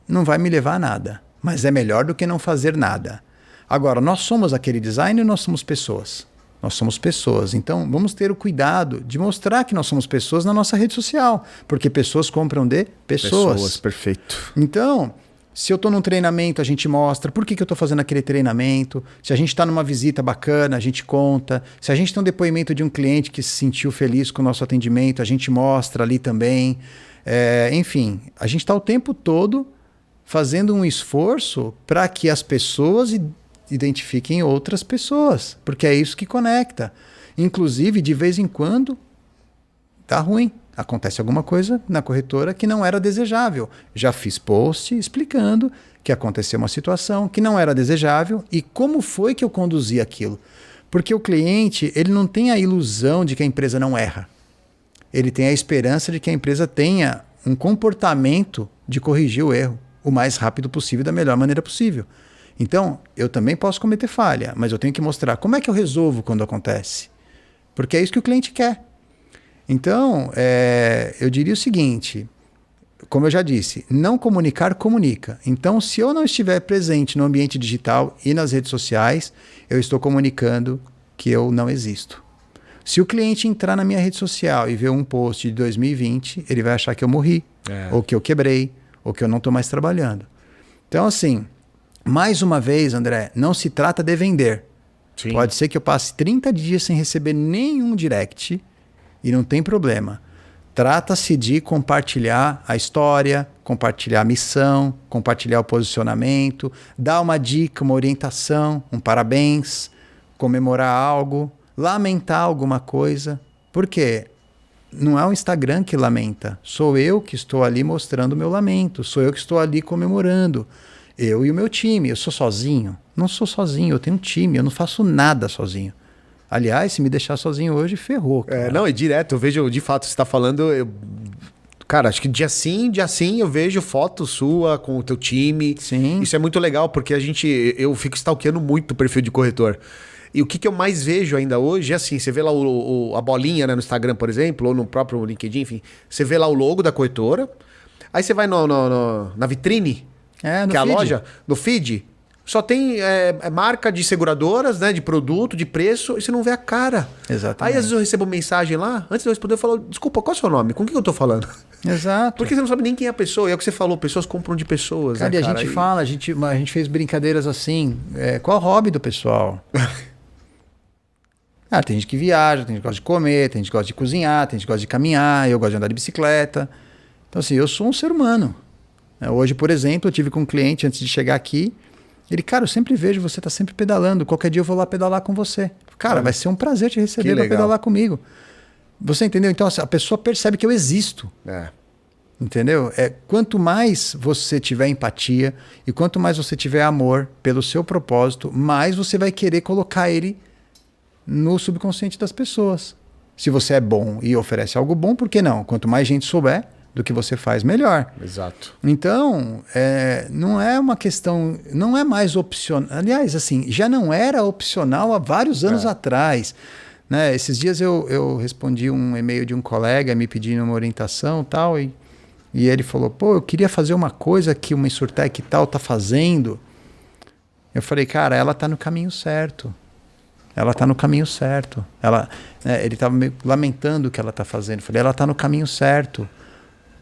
não vai me levar a nada, mas é melhor do que não fazer nada. Agora, nós somos aquele design ou nós somos pessoas? Nós somos pessoas, então vamos ter o cuidado de mostrar que nós somos pessoas na nossa rede social, porque pessoas compram de pessoas. Pessoas, perfeito. Então, se eu estou num treinamento, a gente mostra por que eu estou fazendo aquele treinamento. Se a gente está numa visita bacana, a gente conta. Se a gente tem um depoimento de um cliente que se sentiu feliz com o nosso atendimento, a gente mostra ali também. Enfim, a gente está o tempo todo fazendo um esforço para que as pessoas identifiquem outras pessoas, porque é isso que conecta. Inclusive, de vez em quando, tá ruim. Acontece alguma coisa na corretora que não era desejável. Já fiz post explicando que aconteceu uma situação que não era desejável e como foi que eu conduzi aquilo. Porque o cliente, ele não tem a ilusão de que a empresa não erra. Ele tem a esperança de que a empresa tenha um comportamento de corrigir o erro o mais rápido possível, da melhor maneira possível. Então, eu também posso cometer falha, mas eu tenho que mostrar como é que eu resolvo quando acontece. Porque é isso que o cliente quer. Então, eu diria o seguinte, como eu já disse, não comunicar comunica. Então, se eu não estiver presente no ambiente digital e nas redes sociais, eu estou comunicando que eu não existo. Se o cliente entrar na minha rede social e ver um post de 2020, ele vai achar que eu morri, ou que eu quebrei, ou que eu não estou mais trabalhando. Então, assim, mais uma vez, André, não se trata de vender. Sim. Pode ser que eu passe 30 dias sem receber nenhum direct e não tem problema. Trata-se de compartilhar a história, compartilhar a missão, compartilhar o posicionamento, dar uma dica, uma orientação, um parabéns, comemorar algo, lamentar alguma coisa. Por quê? Não é o Instagram que lamenta. Sou eu que estou ali mostrando o meu lamento. Sou eu que estou ali comemorando. Eu e o meu time. Eu sou sozinho? Não sou sozinho, eu tenho um time. Eu não faço nada sozinho. Aliás, se me deixar sozinho hoje, ferrou. Cara. Não, e direto, eu vejo, de fato, você está falando... Cara, acho que dia sim, eu vejo foto sua com o teu time. Sim. Isso é muito legal, porque eu fico stalkeando muito o perfil de corretor. E o que eu mais vejo ainda hoje é assim, você vê lá a bolinha, né, no Instagram, por exemplo, ou no próprio LinkedIn, enfim, você vê lá o logo da corretora, aí você vai na vitrine, no que é a feed. loja, no feed, só tem marca de seguradoras, né, de produto, de preço, e você não vê a cara. Exatamente. Aí às vezes eu recebo mensagem lá, antes de eu responder, eu falo, desculpa, qual é o seu nome? Com quem eu tô falando? Exato. Porque você não sabe nem quem é a pessoa, e é o que você falou, pessoas compram de pessoas. Cara, né, e a gente fala, a gente fez brincadeiras assim, qual é o hobby do pessoal? Tem gente que viaja, tem gente que gosta de comer, tem gente que gosta de cozinhar, tem gente que gosta de caminhar, eu gosto de andar de bicicleta. Então, assim, eu sou um ser humano. Hoje, por exemplo, eu tive com um cliente antes de chegar aqui, ele, cara, eu sempre vejo você tá sempre pedalando, qualquer dia eu vou lá pedalar com você. Cara, vai ser um prazer te receber para pedalar comigo. Você entendeu? Então, assim, a pessoa percebe que eu existo. Entendeu? Quanto mais você tiver empatia e quanto mais você tiver amor pelo seu propósito, mais você vai querer colocar ele no subconsciente das pessoas. Se você é bom e oferece algo bom, por que não? Quanto mais gente souber do que você faz, melhor. Exato. Então, não é uma questão, não é mais opcional. Aliás, assim, já não era opcional há vários anos atrás. Né? Esses dias eu respondi um e-mail de um colega me pedindo uma orientação tal, e ele falou, eu queria fazer uma coisa que uma Insurtech tal tá fazendo. Eu falei, cara, ela tá no caminho certo. Ela está no caminho certo. Ele estava meio lamentando o que ela está fazendo. Eu falei, ela está no caminho certo.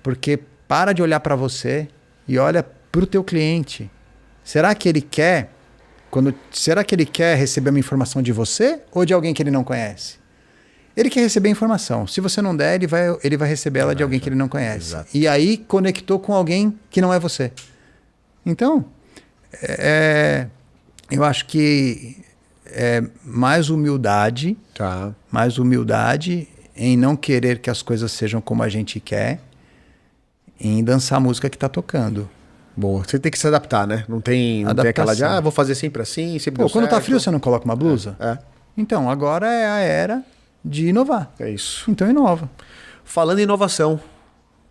Porque para de olhar para você e olha para o teu cliente. Será que ele quer receber uma informação de você ou de alguém que ele não conhece? Ele quer receber a informação. Se você não der, ele vai receber ela de alguém que ele não conhece. Exato. E aí conectou com alguém que não é você. Então, eu acho que mais humildade, Tá. mais humildade em não querer que as coisas sejam como a gente quer, em dançar a música que tá tocando. Boa. Você tem que se adaptar, né? Não tem aquela de, vou fazer sempre assim, sempre deu quando tá certo. frio, você não coloca uma blusa? Então, agora é a era de inovar. É isso. Então, inova. Falando em inovação,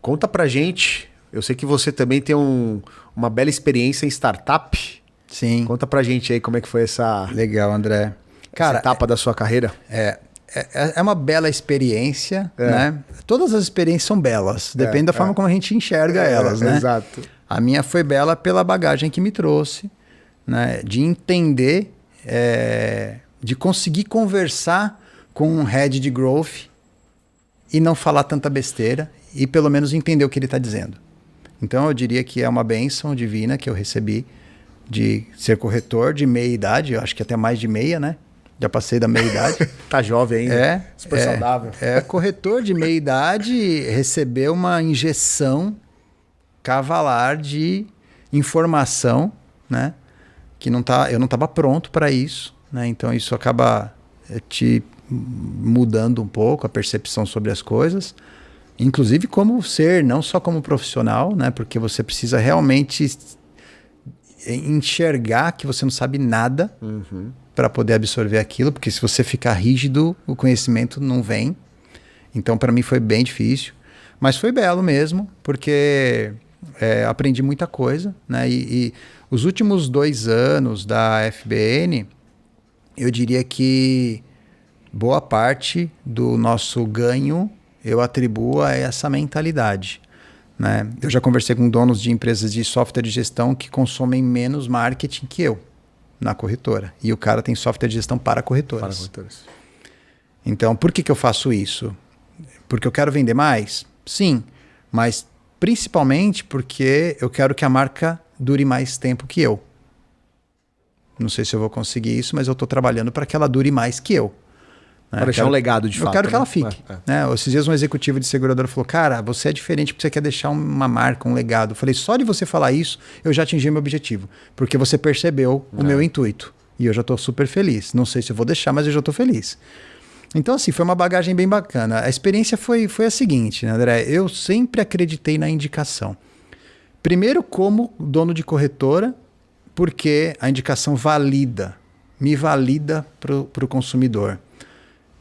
conta pra gente. Eu sei que você também tem uma bela experiência em startup. Sim. Conta pra gente aí como é que foi essa Legal, André. Cara, etapa da sua carreira. É uma bela experiência, né? Todas as experiências são belas, depende da forma como a gente enxerga elas, né? Exato. A minha foi bela pela bagagem que me trouxe, né? De entender, de conseguir conversar com um head de growth e não falar tanta besteira e pelo menos entender o que ele está dizendo. Então eu diria que é uma bênção divina que eu recebi de ser corretor de meia idade, eu acho que até mais de meia, né? Já passei da meia idade. Tá jovem ainda. Super saudável. Corretor de meia idade recebeu uma injeção cavalar de informação, né? Que eu não estava pronto para isso, né? Então isso acaba te mudando um pouco a percepção sobre as coisas, inclusive como ser, não só como profissional, né? Porque você precisa realmente enxergar que você não sabe nada para poder absorver aquilo, porque se você ficar rígido, o conhecimento não vem. Então, para mim foi bem difícil, mas foi belo mesmo, porque aprendi muita coisa, né? E os últimos 2 anos da FBN, eu diria que boa parte do nosso ganho eu atribuo a essa mentalidade, né? Eu já conversei com donos de empresas de software de gestão que consomem menos marketing que eu na corretora. E o cara tem software de gestão para corretoras. Então, por que eu faço isso? Porque eu quero vender mais? Sim, mas principalmente porque eu quero que a marca dure mais tempo que eu. Não sei se eu vou conseguir isso, mas eu estou trabalhando para que ela dure mais que eu. Para deixar um legado de fato. Eu quero que ela fique. Né? Esses dias um executivo de seguradora falou, cara, você é diferente porque você quer deixar uma marca, um legado. Eu falei, só de você falar isso, eu já atingi meu objetivo. Porque você percebeu o meu intuito. E eu já estou super feliz. Não sei se eu vou deixar, mas eu já estou feliz. Então, assim, foi uma bagagem bem bacana. A experiência foi a seguinte, né, André? Eu sempre acreditei na indicação. Primeiro, como dono de corretora, porque a indicação me valida para o consumidor.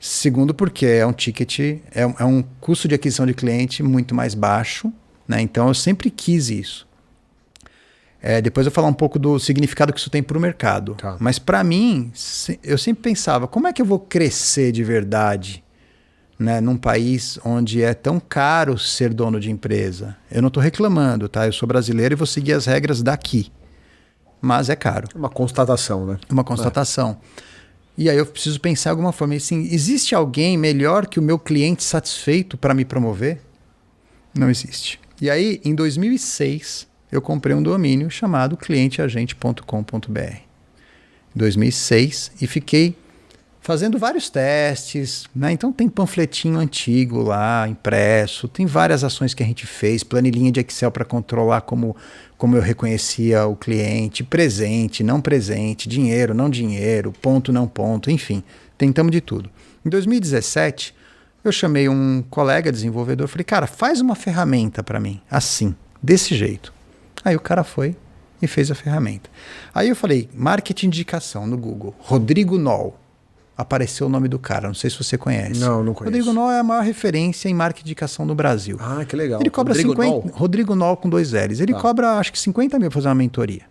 Segundo, porque é um ticket, é um custo de aquisição de cliente muito mais baixo, né? Então eu sempre quis isso. Depois eu vou falar um pouco do significado que isso tem para o mercado. Tá. Mas para mim, eu sempre pensava, como é que eu vou crescer de verdade, né, num país onde é tão caro ser dono de empresa? Eu não estou reclamando, tá? Eu sou brasileiro e vou seguir as regras daqui. Mas é caro. Uma constatação, né? Uma constatação. E aí eu preciso pensar de alguma forma. Assim, existe alguém melhor que o meu cliente satisfeito para me promover? Não existe. E aí, em 2006, eu comprei um domínio chamado clienteagente.com.br. Em 2006, e fiquei fazendo vários testes, né? Então tem panfletinho antigo lá, impresso, tem várias ações que a gente fez, planilhinha de Excel para controlar como eu reconhecia o cliente, presente, não presente, dinheiro, não dinheiro, ponto, não ponto, enfim, tentamos de tudo. Em 2017, eu chamei um colega desenvolvedor, falei, cara, faz uma ferramenta para mim, assim, desse jeito. Aí o cara foi e fez a ferramenta. Aí eu falei, marketing de indicação no Google, Rodrigo Noll. Apareceu o nome do cara, não sei se você conhece. Não conheço. Rodrigo Noll é a maior referência em marketing de indicação no Brasil. Ah, que legal. Ele cobra Rodrigo Noll com 2 L's. Ele cobra, acho que 50 mil para fazer uma mentoria.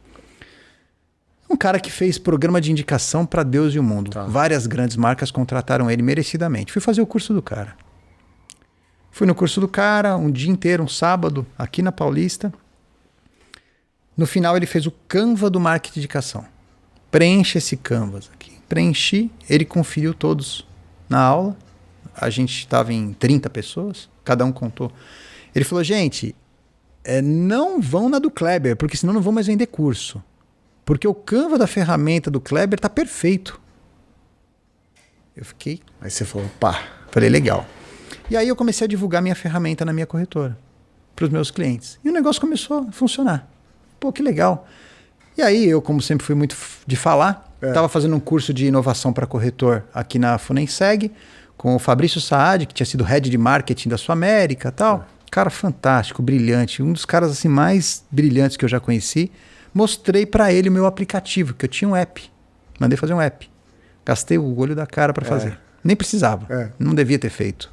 Um cara que fez programa de indicação para Deus e o mundo. Várias grandes marcas contrataram ele merecidamente. Fui fazer o curso do cara. Fui no curso do cara, um dia inteiro, um sábado, aqui na Paulista. No final ele fez o Canva do marketing de indicação. Preenche esse Canvas aqui. Preenchi, ele conferiu todos na aula. A gente estava em 30 pessoas, cada um contou. Ele falou, gente, não vão na do Kleber, porque senão não vão mais vender curso. Porque o Canva da ferramenta do Kleber está perfeito. Eu fiquei... Aí você falou, pá. Falei, legal. E aí eu comecei a divulgar minha ferramenta na minha corretora, para os meus clientes. E o negócio começou a funcionar. Pô, que legal. E aí eu, como sempre fui muito de falar, Estava fazendo um curso de inovação para corretor aqui na Funenseg, com o Fabrício Saad, que tinha sido head de marketing da Sul América e tal. Cara fantástico, brilhante, um dos caras assim mais brilhantes que eu já conheci. Mostrei para ele o meu aplicativo, que eu tinha um app. Mandei fazer um app. Gastei o olho da cara para fazer. Nem precisava. Não devia ter feito.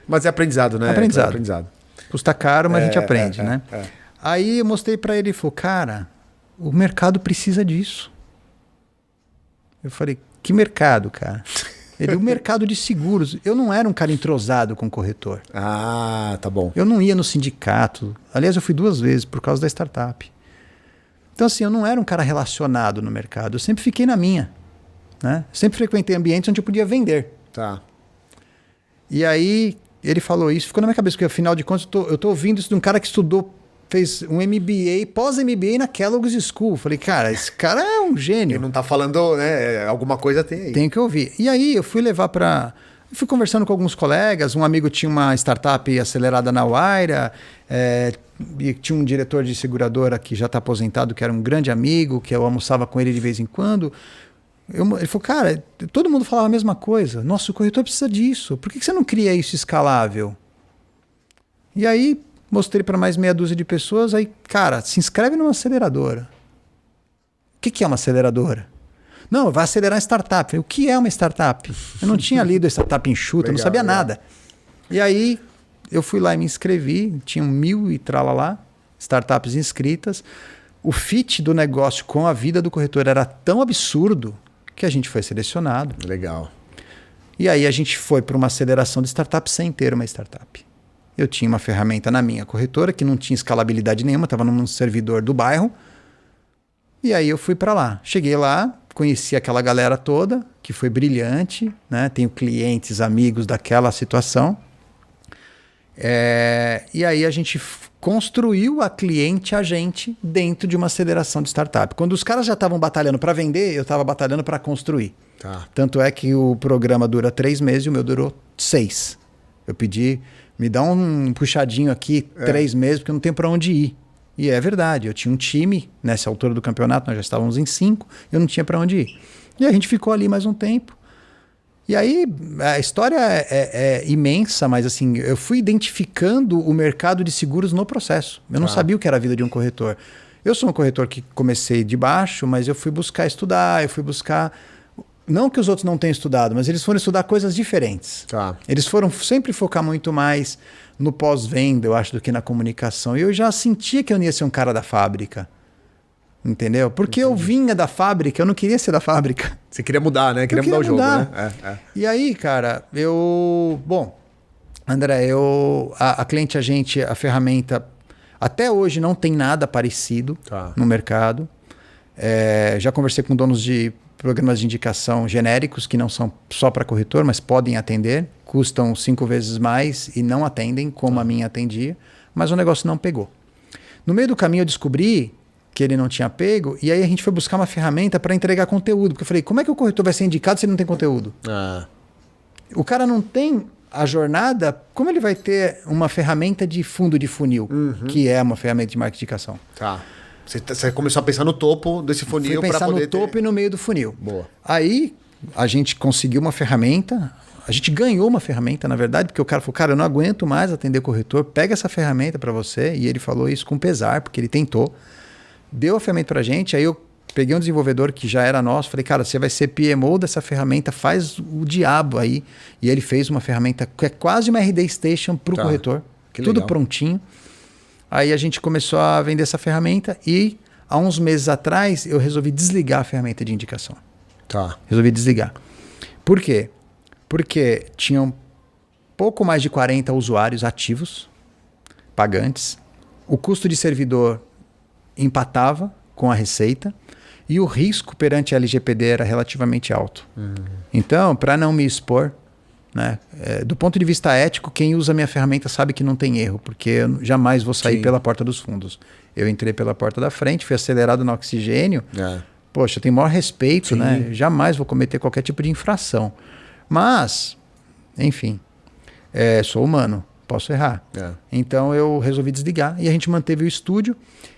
Mas é aprendizado, né? Aprendizado. É aprendizado. Custa caro, mas a gente aprende, né? Aí eu mostrei para ele e falou, cara, o mercado precisa disso. Eu falei, que mercado, cara? Ele, o mercado de seguros. Eu não era um cara entrosado com corretor. Ah, tá bom. Eu não ia no sindicato. Aliás, eu fui 2 vezes por causa da startup. Então, assim, eu não era um cara relacionado no mercado. Eu sempre fiquei na minha. Né? Sempre frequentei ambientes onde eu podia vender. Tá. E aí, ele falou isso, ficou na minha cabeça, porque afinal de contas, eu tô ouvindo isso de um cara que estudou, fez um MBA, pós-MBA na Kellogg's School. Falei, cara, esse cara é um gênio. Ele não tá falando, né? Alguma coisa tem aí. Tem que ouvir. E aí, eu fui levar para... Eu fui conversando com alguns colegas, um amigo tinha uma startup acelerada na Waira, e tinha um diretor de seguradora que já está aposentado, que era um grande amigo, que eu almoçava com ele de vez em quando. Ele falou, cara, todo mundo falava a mesma coisa. Nossa, o corretor precisa disso. Por que você não cria isso escalável? E aí, mostrei para mais meia dúzia de pessoas. Aí, cara, se inscreve numa aceleradora. O que é uma aceleradora? Não, vai acelerar a startup. Falei, o que é uma startup? Eu não tinha lido a startup enxuta, não sabia nada. E aí, eu fui lá e me inscrevi. Tinham 1.000 e tralalá, startups inscritas. O fit do negócio com a vida do corretor era tão absurdo que a gente foi selecionado. Legal. E aí a gente foi para uma aceleração de startup sem ter uma startup. Eu tinha uma ferramenta na minha corretora que não tinha escalabilidade nenhuma, estava num servidor do bairro. E aí eu fui para lá. Cheguei lá, conheci aquela galera toda, que foi brilhante, né? Tenho clientes, amigos daquela situação. E aí a gente construiu a cliente agente dentro de uma aceleração de startup. Quando os caras já estavam batalhando para vender, eu estava batalhando para construir. Tá. Tanto é que o programa dura 3 meses e o meu durou 6. Eu pedi, me dá um puxadinho aqui, 3 meses, porque eu não tenho para onde ir. E é verdade, eu tinha um time, nessa altura do campeonato, nós já estávamos em 5, eu não tinha para onde ir. E a gente ficou ali mais um tempo. E aí, a história é imensa, mas assim, eu fui identificando o mercado de seguros no processo. Eu não sabia o que era a vida de um corretor. Eu sou um corretor que comecei de baixo, mas eu fui buscar estudar, eu fui buscar... Não que os outros não tenham estudado, mas eles foram estudar coisas diferentes. Tá. Eles foram sempre focar muito mais no pós-venda, eu acho, do que na comunicação. E eu já sentia que eu não ia ser um cara da fábrica. Entendeu? Porque eu vinha da fábrica, eu não queria ser da fábrica. Você queria mudar, né? Queria mudar o jogo, né? E aí, cara, Bom, André, a cliente agente, a ferramenta, até hoje não tem nada parecido no mercado. Já conversei com donos de programas de indicação genéricos, que não são só para corretor, mas podem atender. Custam 5 vezes mais e não atendem, como a minha atendia. Mas o negócio não pegou. No meio do caminho eu descobri que ele não tinha pego, e aí a gente foi buscar uma ferramenta para entregar conteúdo. Porque eu falei, como é que o corretor vai ser indicado se ele não tem conteúdo? O cara não tem a jornada, como ele vai ter uma ferramenta de fundo de funil, que é uma ferramenta de marketing de indicação? Tá. Você começou a pensar no topo desse funil para poder... pensar no topo e no meio do funil. Boa. Aí a gente conseguiu uma ferramenta, a gente ganhou uma ferramenta, na verdade, porque o cara falou, cara, eu não aguento mais atender corretor, pega essa ferramenta para você. E ele falou isso com pesar, porque ele tentou. Deu a ferramenta pra gente, aí eu peguei um desenvolvedor que já era nosso, falei, cara, você vai ser PMO dessa ferramenta, faz o diabo aí. E ele fez uma ferramenta que é quase uma RD Station pro corretor. Tudo prontinho. Aí a gente começou a vender essa ferramenta e há uns meses atrás eu resolvi desligar a ferramenta de indicação. Resolvi desligar. Por quê? Porque tinham pouco mais de 40 usuários ativos, pagantes. O custo de servidor empatava com a receita e o risco perante a LGPD era relativamente alto. Então, para não me expor, né, do ponto de vista ético, quem usa a minha ferramenta sabe que não tem erro, porque eu jamais vou sair pela porta dos fundos. Eu entrei pela porta da frente, fui acelerado no oxigênio. Poxa, eu tenho maior respeito, né? Jamais vou cometer qualquer tipo de infração. Mas, enfim, sou humano, posso errar. Então eu resolvi desligar e a gente manteve o estúdio.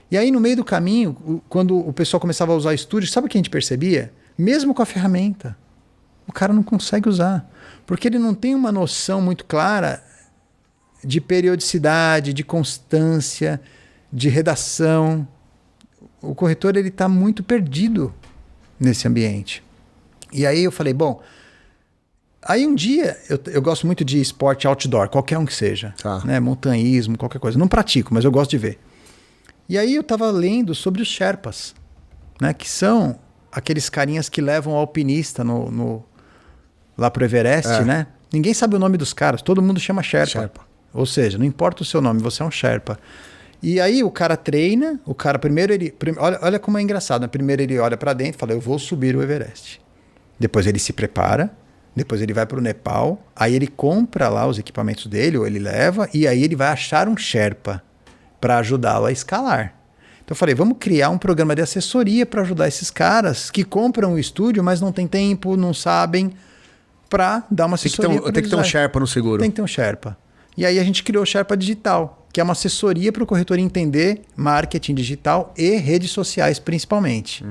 E aí, no meio do caminho, quando o pessoal começava a usar estúdio, sabe o que a gente percebia? mesmo com a ferramenta. O cara não consegue usar, porque ele não tem uma noção muito clara de periodicidade, de constância, de redação. O corretor ele está muito perdido nesse ambiente. E aí eu falei, bom, aí um dia, eu gosto muito de esporte outdoor, qualquer um que seja, né? Montanhismo, qualquer coisa. Não pratico, mas eu gosto de ver. E aí eu estava lendo sobre os Sherpas, né? Que são aqueles carinhas que levam o alpinista lá pro Everest, né? Ninguém sabe o nome dos caras, todo mundo chama Sherpa. Ou seja, não importa o seu nome, você é um Sherpa. E aí o cara treina, o cara primeiro olha como é engraçado, né? Primeiro ele olha para dentro e fala, eu vou subir o Everest. Depois ele se prepara, depois ele vai para o Nepal, aí ele compra lá os equipamentos dele, ou ele leva, e aí ele vai achar um Sherpa para ajudá-lo a escalar. Então eu falei, vamos criar um programa de assessoria para ajudar esses caras que compram o estúdio, mas não tem tempo, não sabem, para dar uma assessoria. Tem que ter um Sherpa no seguro. Tem que ter um Sherpa. E aí a gente criou o Sherpa Digital, que é uma assessoria para o corretor entender marketing digital e redes sociais principalmente.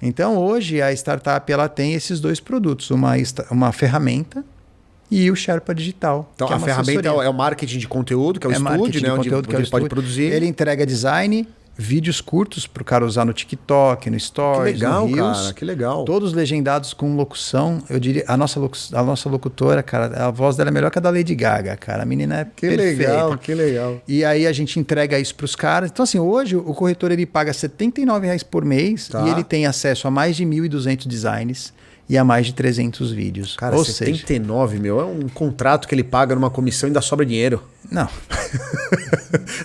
Então hoje a startup ela tem esses dois produtos, uma ferramenta e o Sherpa Digital. Então a ferramenta é o marketing de conteúdo, que é o estúdio, né? Onde ele pode produzir. Ele entrega design, vídeos curtos para o cara usar no TikTok, no Stories, que legal, no Reels. Cara, que legal. Todos legendados com locução. Eu diria, a nossa locutora, cara, a voz dela é melhor que a da Lady Gaga, cara. A menina é perfeita. Que legal. E aí a gente entrega isso para os caras. Então assim, hoje o corretor ele paga R$ 79,00 por mês e ele tem acesso a mais de 1.200 designs e a mais de 300 vídeos. Cara, 79, meu, é um contrato que ele paga numa comissão e ainda sobra dinheiro. Não.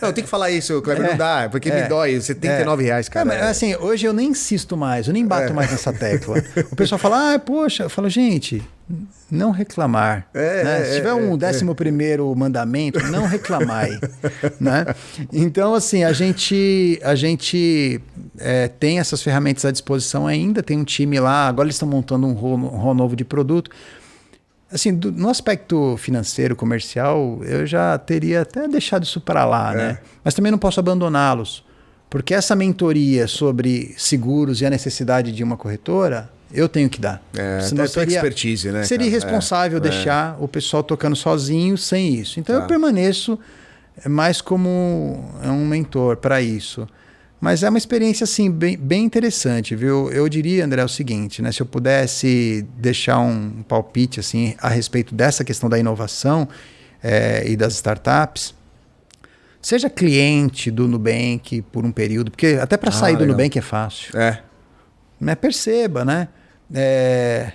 Não, eu tenho que falar isso, Kleber, não dá, porque me dói, R$79, cara. Mas, assim, hoje eu nem insisto mais, eu nem bato mais nessa tecla. O pessoal fala, poxa, eu falo, gente, não reclamar. Né? Se tiver um 11º mandamento, não reclamai. Né? Então, assim, a gente tem essas ferramentas à disposição ainda, tem um time lá, agora eles estão montando um rol novo de produto. Assim, no aspecto financeiro, comercial, eu já teria até deixado isso para lá, né? Mas também não posso abandoná-los, porque essa mentoria sobre seguros e a necessidade de uma corretora, eu tenho que dar. Senão seria expertise, né? Seria irresponsável deixar o pessoal tocando sozinho sem isso. Então eu permaneço mais como um mentor para isso. Mas é uma experiência assim, bem interessante, viu? Eu diria, André, o seguinte, né? Se eu pudesse deixar um palpite assim, a respeito dessa questão da inovação e das startups, seja cliente do Nubank por um período, porque até para sair do Nubank é fácil. Mas perceba, né?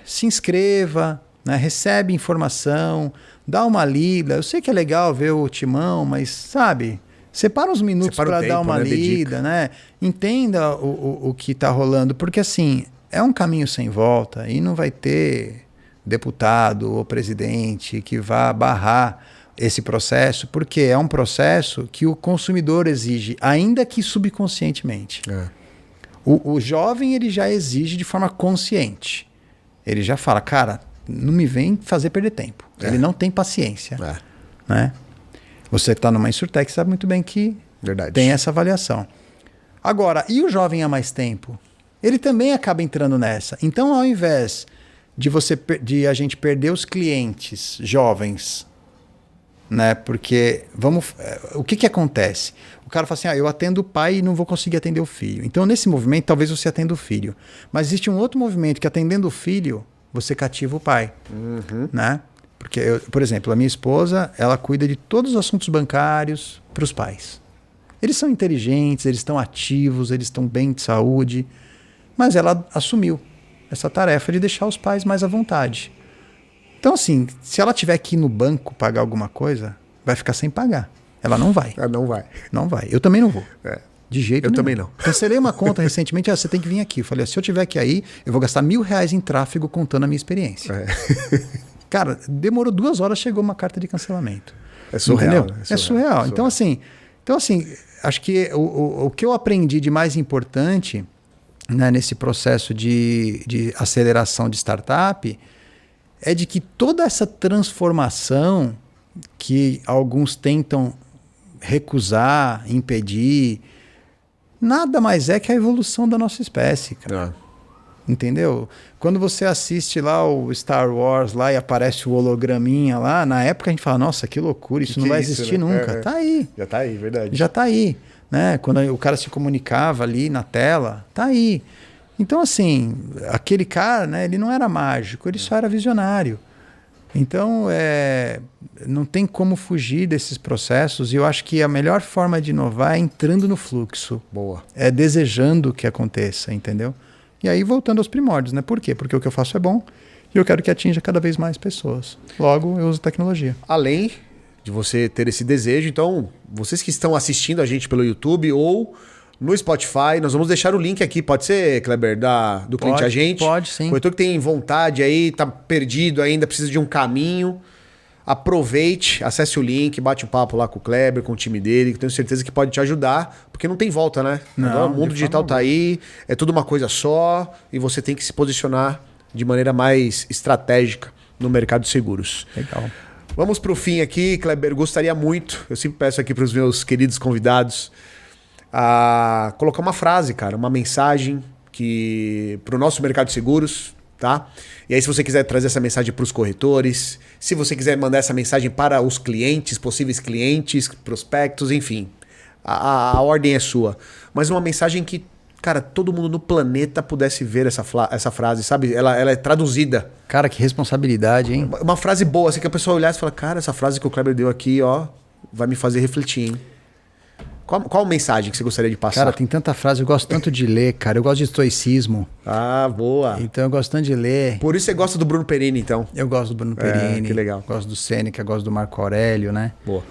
Se inscreva, né? Recebe informação, dá uma lida. Eu sei que é legal ver o timão, mas sabe... Separa uns minutos para dar uma lida, né? Entenda o que está rolando, porque assim, é um caminho sem volta e não vai ter deputado ou presidente que vá barrar esse processo, porque é um processo que o consumidor exige, ainda que subconscientemente. O jovem ele já exige de forma consciente. Ele já fala, cara, não me vem fazer perder tempo. Ele não tem paciência. Né? Você que está numa Insurtech sabe muito bem que tem essa avaliação. Agora, e o jovem há mais tempo? Ele também acaba entrando nessa. Então, ao invés de a gente perder os clientes jovens, né? Porque o que acontece? O cara fala assim, eu atendo o pai e não vou conseguir atender o filho. Então, nesse movimento, talvez você atenda o filho. Mas existe um outro movimento que, atendendo o filho, você cativa o pai. Né? Porque, por exemplo, a minha esposa, ela cuida de todos os assuntos bancários para os pais. Eles são inteligentes, eles estão ativos, eles estão bem de saúde, mas ela assumiu essa tarefa de deixar os pais mais à vontade. Então, assim, se ela tiver que ir no banco pagar alguma coisa, vai ficar sem pagar. Ela não vai. Não vai. Não vai. Eu também não vou. De jeito nenhum. Eu também não. Cancelei uma conta recentemente, você tem que vir aqui. Eu falei, se eu tiver que ir aí, eu vou gastar R$1.000 em tráfego contando a minha experiência. Cara, demorou 2 horas, chegou uma carta de cancelamento. É surreal. Entendeu? É surreal. Então, assim, acho que o que eu aprendi de mais importante, né, nesse processo de aceleração de startup é de que toda essa transformação que alguns tentam recusar, impedir, nada mais é que a evolução da nossa espécie, cara. Entendeu? Quando você assiste lá o Star Wars lá e aparece o holograminha lá, na época a gente fala, nossa, que loucura, isso não vai existir nunca. Tá aí. Já tá aí, verdade. Já tá aí. Né? Quando o cara se comunicava ali na tela, tá aí. Então, assim, aquele cara, né, ele não era mágico, ele só era visionário. Então, não tem como fugir desses processos, e eu acho que a melhor forma de inovar é entrando no fluxo. Boa. É desejando que aconteça, entendeu? E aí, voltando aos primórdios, né? Por quê? Porque o que eu faço é bom e eu quero que atinja cada vez mais pessoas. Logo, eu uso tecnologia. Além de você ter esse desejo, então, vocês que estão assistindo a gente pelo YouTube ou no Spotify, nós vamos deixar o link aqui, pode ser, Kleber, do Cliente Agente? Pode, sim. Corretor que tem vontade aí, tá perdido ainda, precisa de um caminho, aproveite, acesse o link, bate um papo lá com o Kleber, com o time dele, que tenho certeza que pode te ajudar, porque não tem volta, né? Não, agora o mundo digital tá aí, é tudo uma coisa só, e você tem que se posicionar de maneira mais estratégica no mercado de seguros. Legal. Vamos pro fim aqui, Kleber, gostaria muito, eu sempre peço aqui para os meus queridos convidados, a colocar uma frase, cara, uma mensagem para o nosso mercado de seguros, tá? E aí, se você quiser trazer essa mensagem para os corretores, se você quiser mandar essa mensagem para os clientes, possíveis clientes, prospectos, enfim, a ordem é sua. Mas uma mensagem que, cara, todo mundo no planeta pudesse ver essa frase, sabe? Ela é traduzida. Cara, que responsabilidade, hein? Uma frase boa, assim, que a pessoa olhasse e fala, cara, essa frase que o Kleber deu aqui, ó, vai me fazer refletir, hein? Qual mensagem que você gostaria de passar? Cara, tem tanta frase, eu gosto tanto de ler, cara. Eu gosto de estoicismo. Ah, boa. Então eu gosto tanto de ler. Por isso você gosta do Bruno Perini, então? Eu gosto do Bruno Perini. Que legal. Gosto do Sêneca, gosto do Marco Aurélio, né? Boa.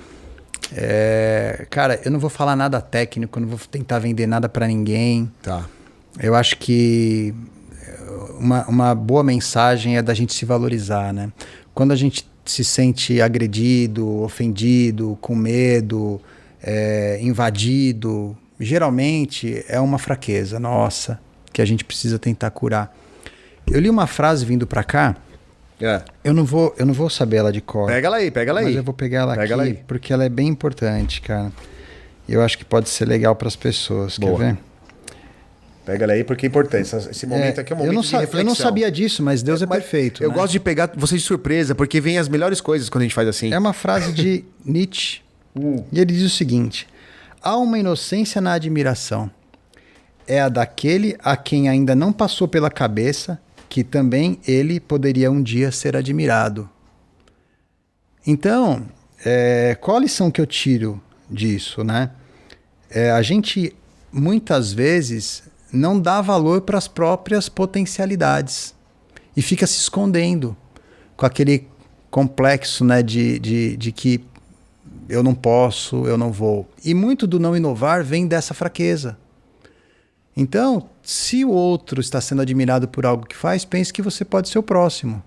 Cara, eu não vou falar nada técnico, não vou tentar vender nada pra ninguém. Tá. Eu acho que uma boa mensagem é da gente se valorizar, né? Quando a gente se sente agredido, ofendido, com medo, invadido, geralmente é uma fraqueza nossa que a gente precisa tentar curar. Eu li uma frase vindo pra cá, eu não vou saber ela de cor. Pega ela aí. Mas eu vou pegar ela aqui, porque ela é bem importante, cara. Eu acho que pode ser legal para as pessoas. Boa. Quer ver? Pega ela aí, porque é importante. Esse momento aqui é um momento de reflexão. Eu não sabia disso, mas Deus é perfeito. Eu né? gosto de pegar vocês de surpresa, porque vem as melhores coisas quando a gente faz assim. É uma frase de Nietzsche. E ele diz o seguinte: há uma inocência na admiração. É a daquele a quem ainda não passou pela cabeça que também ele poderia um dia ser admirado. Então, qual a lição que eu tiro disso, né? A gente, muitas vezes, não dá valor para as próprias potencialidades e fica se escondendo com aquele complexo, né, de que eu não posso, eu não vou. E muito do não inovar vem dessa fraqueza. Então, se o outro está sendo admirado por algo que faz, pense que você pode ser o próximo.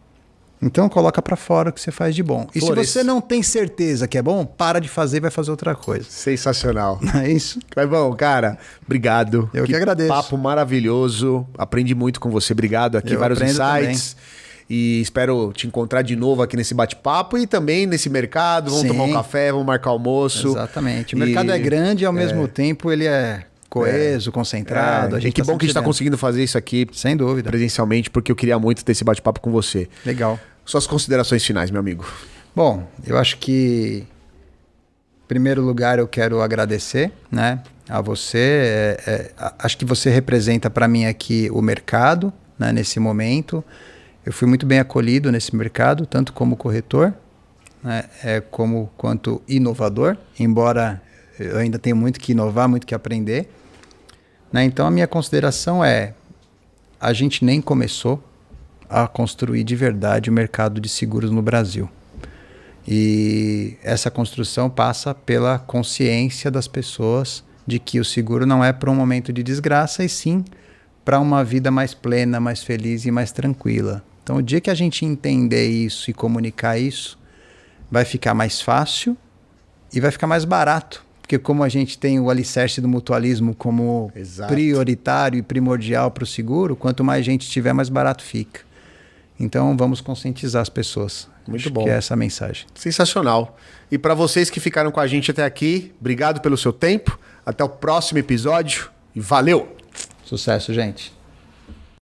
Então, coloca para fora o que você faz de bom. E se você não tem certeza que é bom, para de fazer e vai fazer outra coisa. Sensacional. Não é isso? Clebão, cara, obrigado. Eu que agradeço. Papo maravilhoso. Aprendi muito com você. Obrigado aqui, vários insights. Também. E espero te encontrar de novo aqui nesse bate-papo e também nesse mercado. Vamos tomar um café, vamos marcar almoço. Exatamente. O mercado é grande e ao mesmo tempo ele é coeso, concentrado. E que bom que a gente está conseguindo fazer isso aqui. Sem dúvida. Presencialmente, porque eu queria muito ter esse bate-papo com você. Legal. Suas considerações finais, meu amigo. Bom, eu acho que, em primeiro lugar, eu quero agradecer, né, a você. Acho que você representa para mim aqui o mercado, né, nesse momento. Eu fui muito bem acolhido nesse mercado, tanto como corretor, né, quanto inovador, embora eu ainda tenha muito que inovar, muito que aprender. Né? Então, a minha consideração a gente nem começou a construir de verdade o mercado de seguros no Brasil. E essa construção passa pela consciência das pessoas de que o seguro não é para um momento de desgraça, e sim para uma vida mais plena, mais feliz e mais tranquila. Então, o dia que a gente entender isso e comunicar isso, vai ficar mais fácil e vai ficar mais barato. Porque como a gente tem o alicerce do mutualismo como prioritário e primordial para o seguro, quanto mais gente tiver, mais barato fica. Então, vamos conscientizar as pessoas. Muito bom. Que é essa a mensagem. Sensacional. E para vocês que ficaram com a gente até aqui, obrigado pelo seu tempo. Até o próximo episódio e valeu! Sucesso, gente.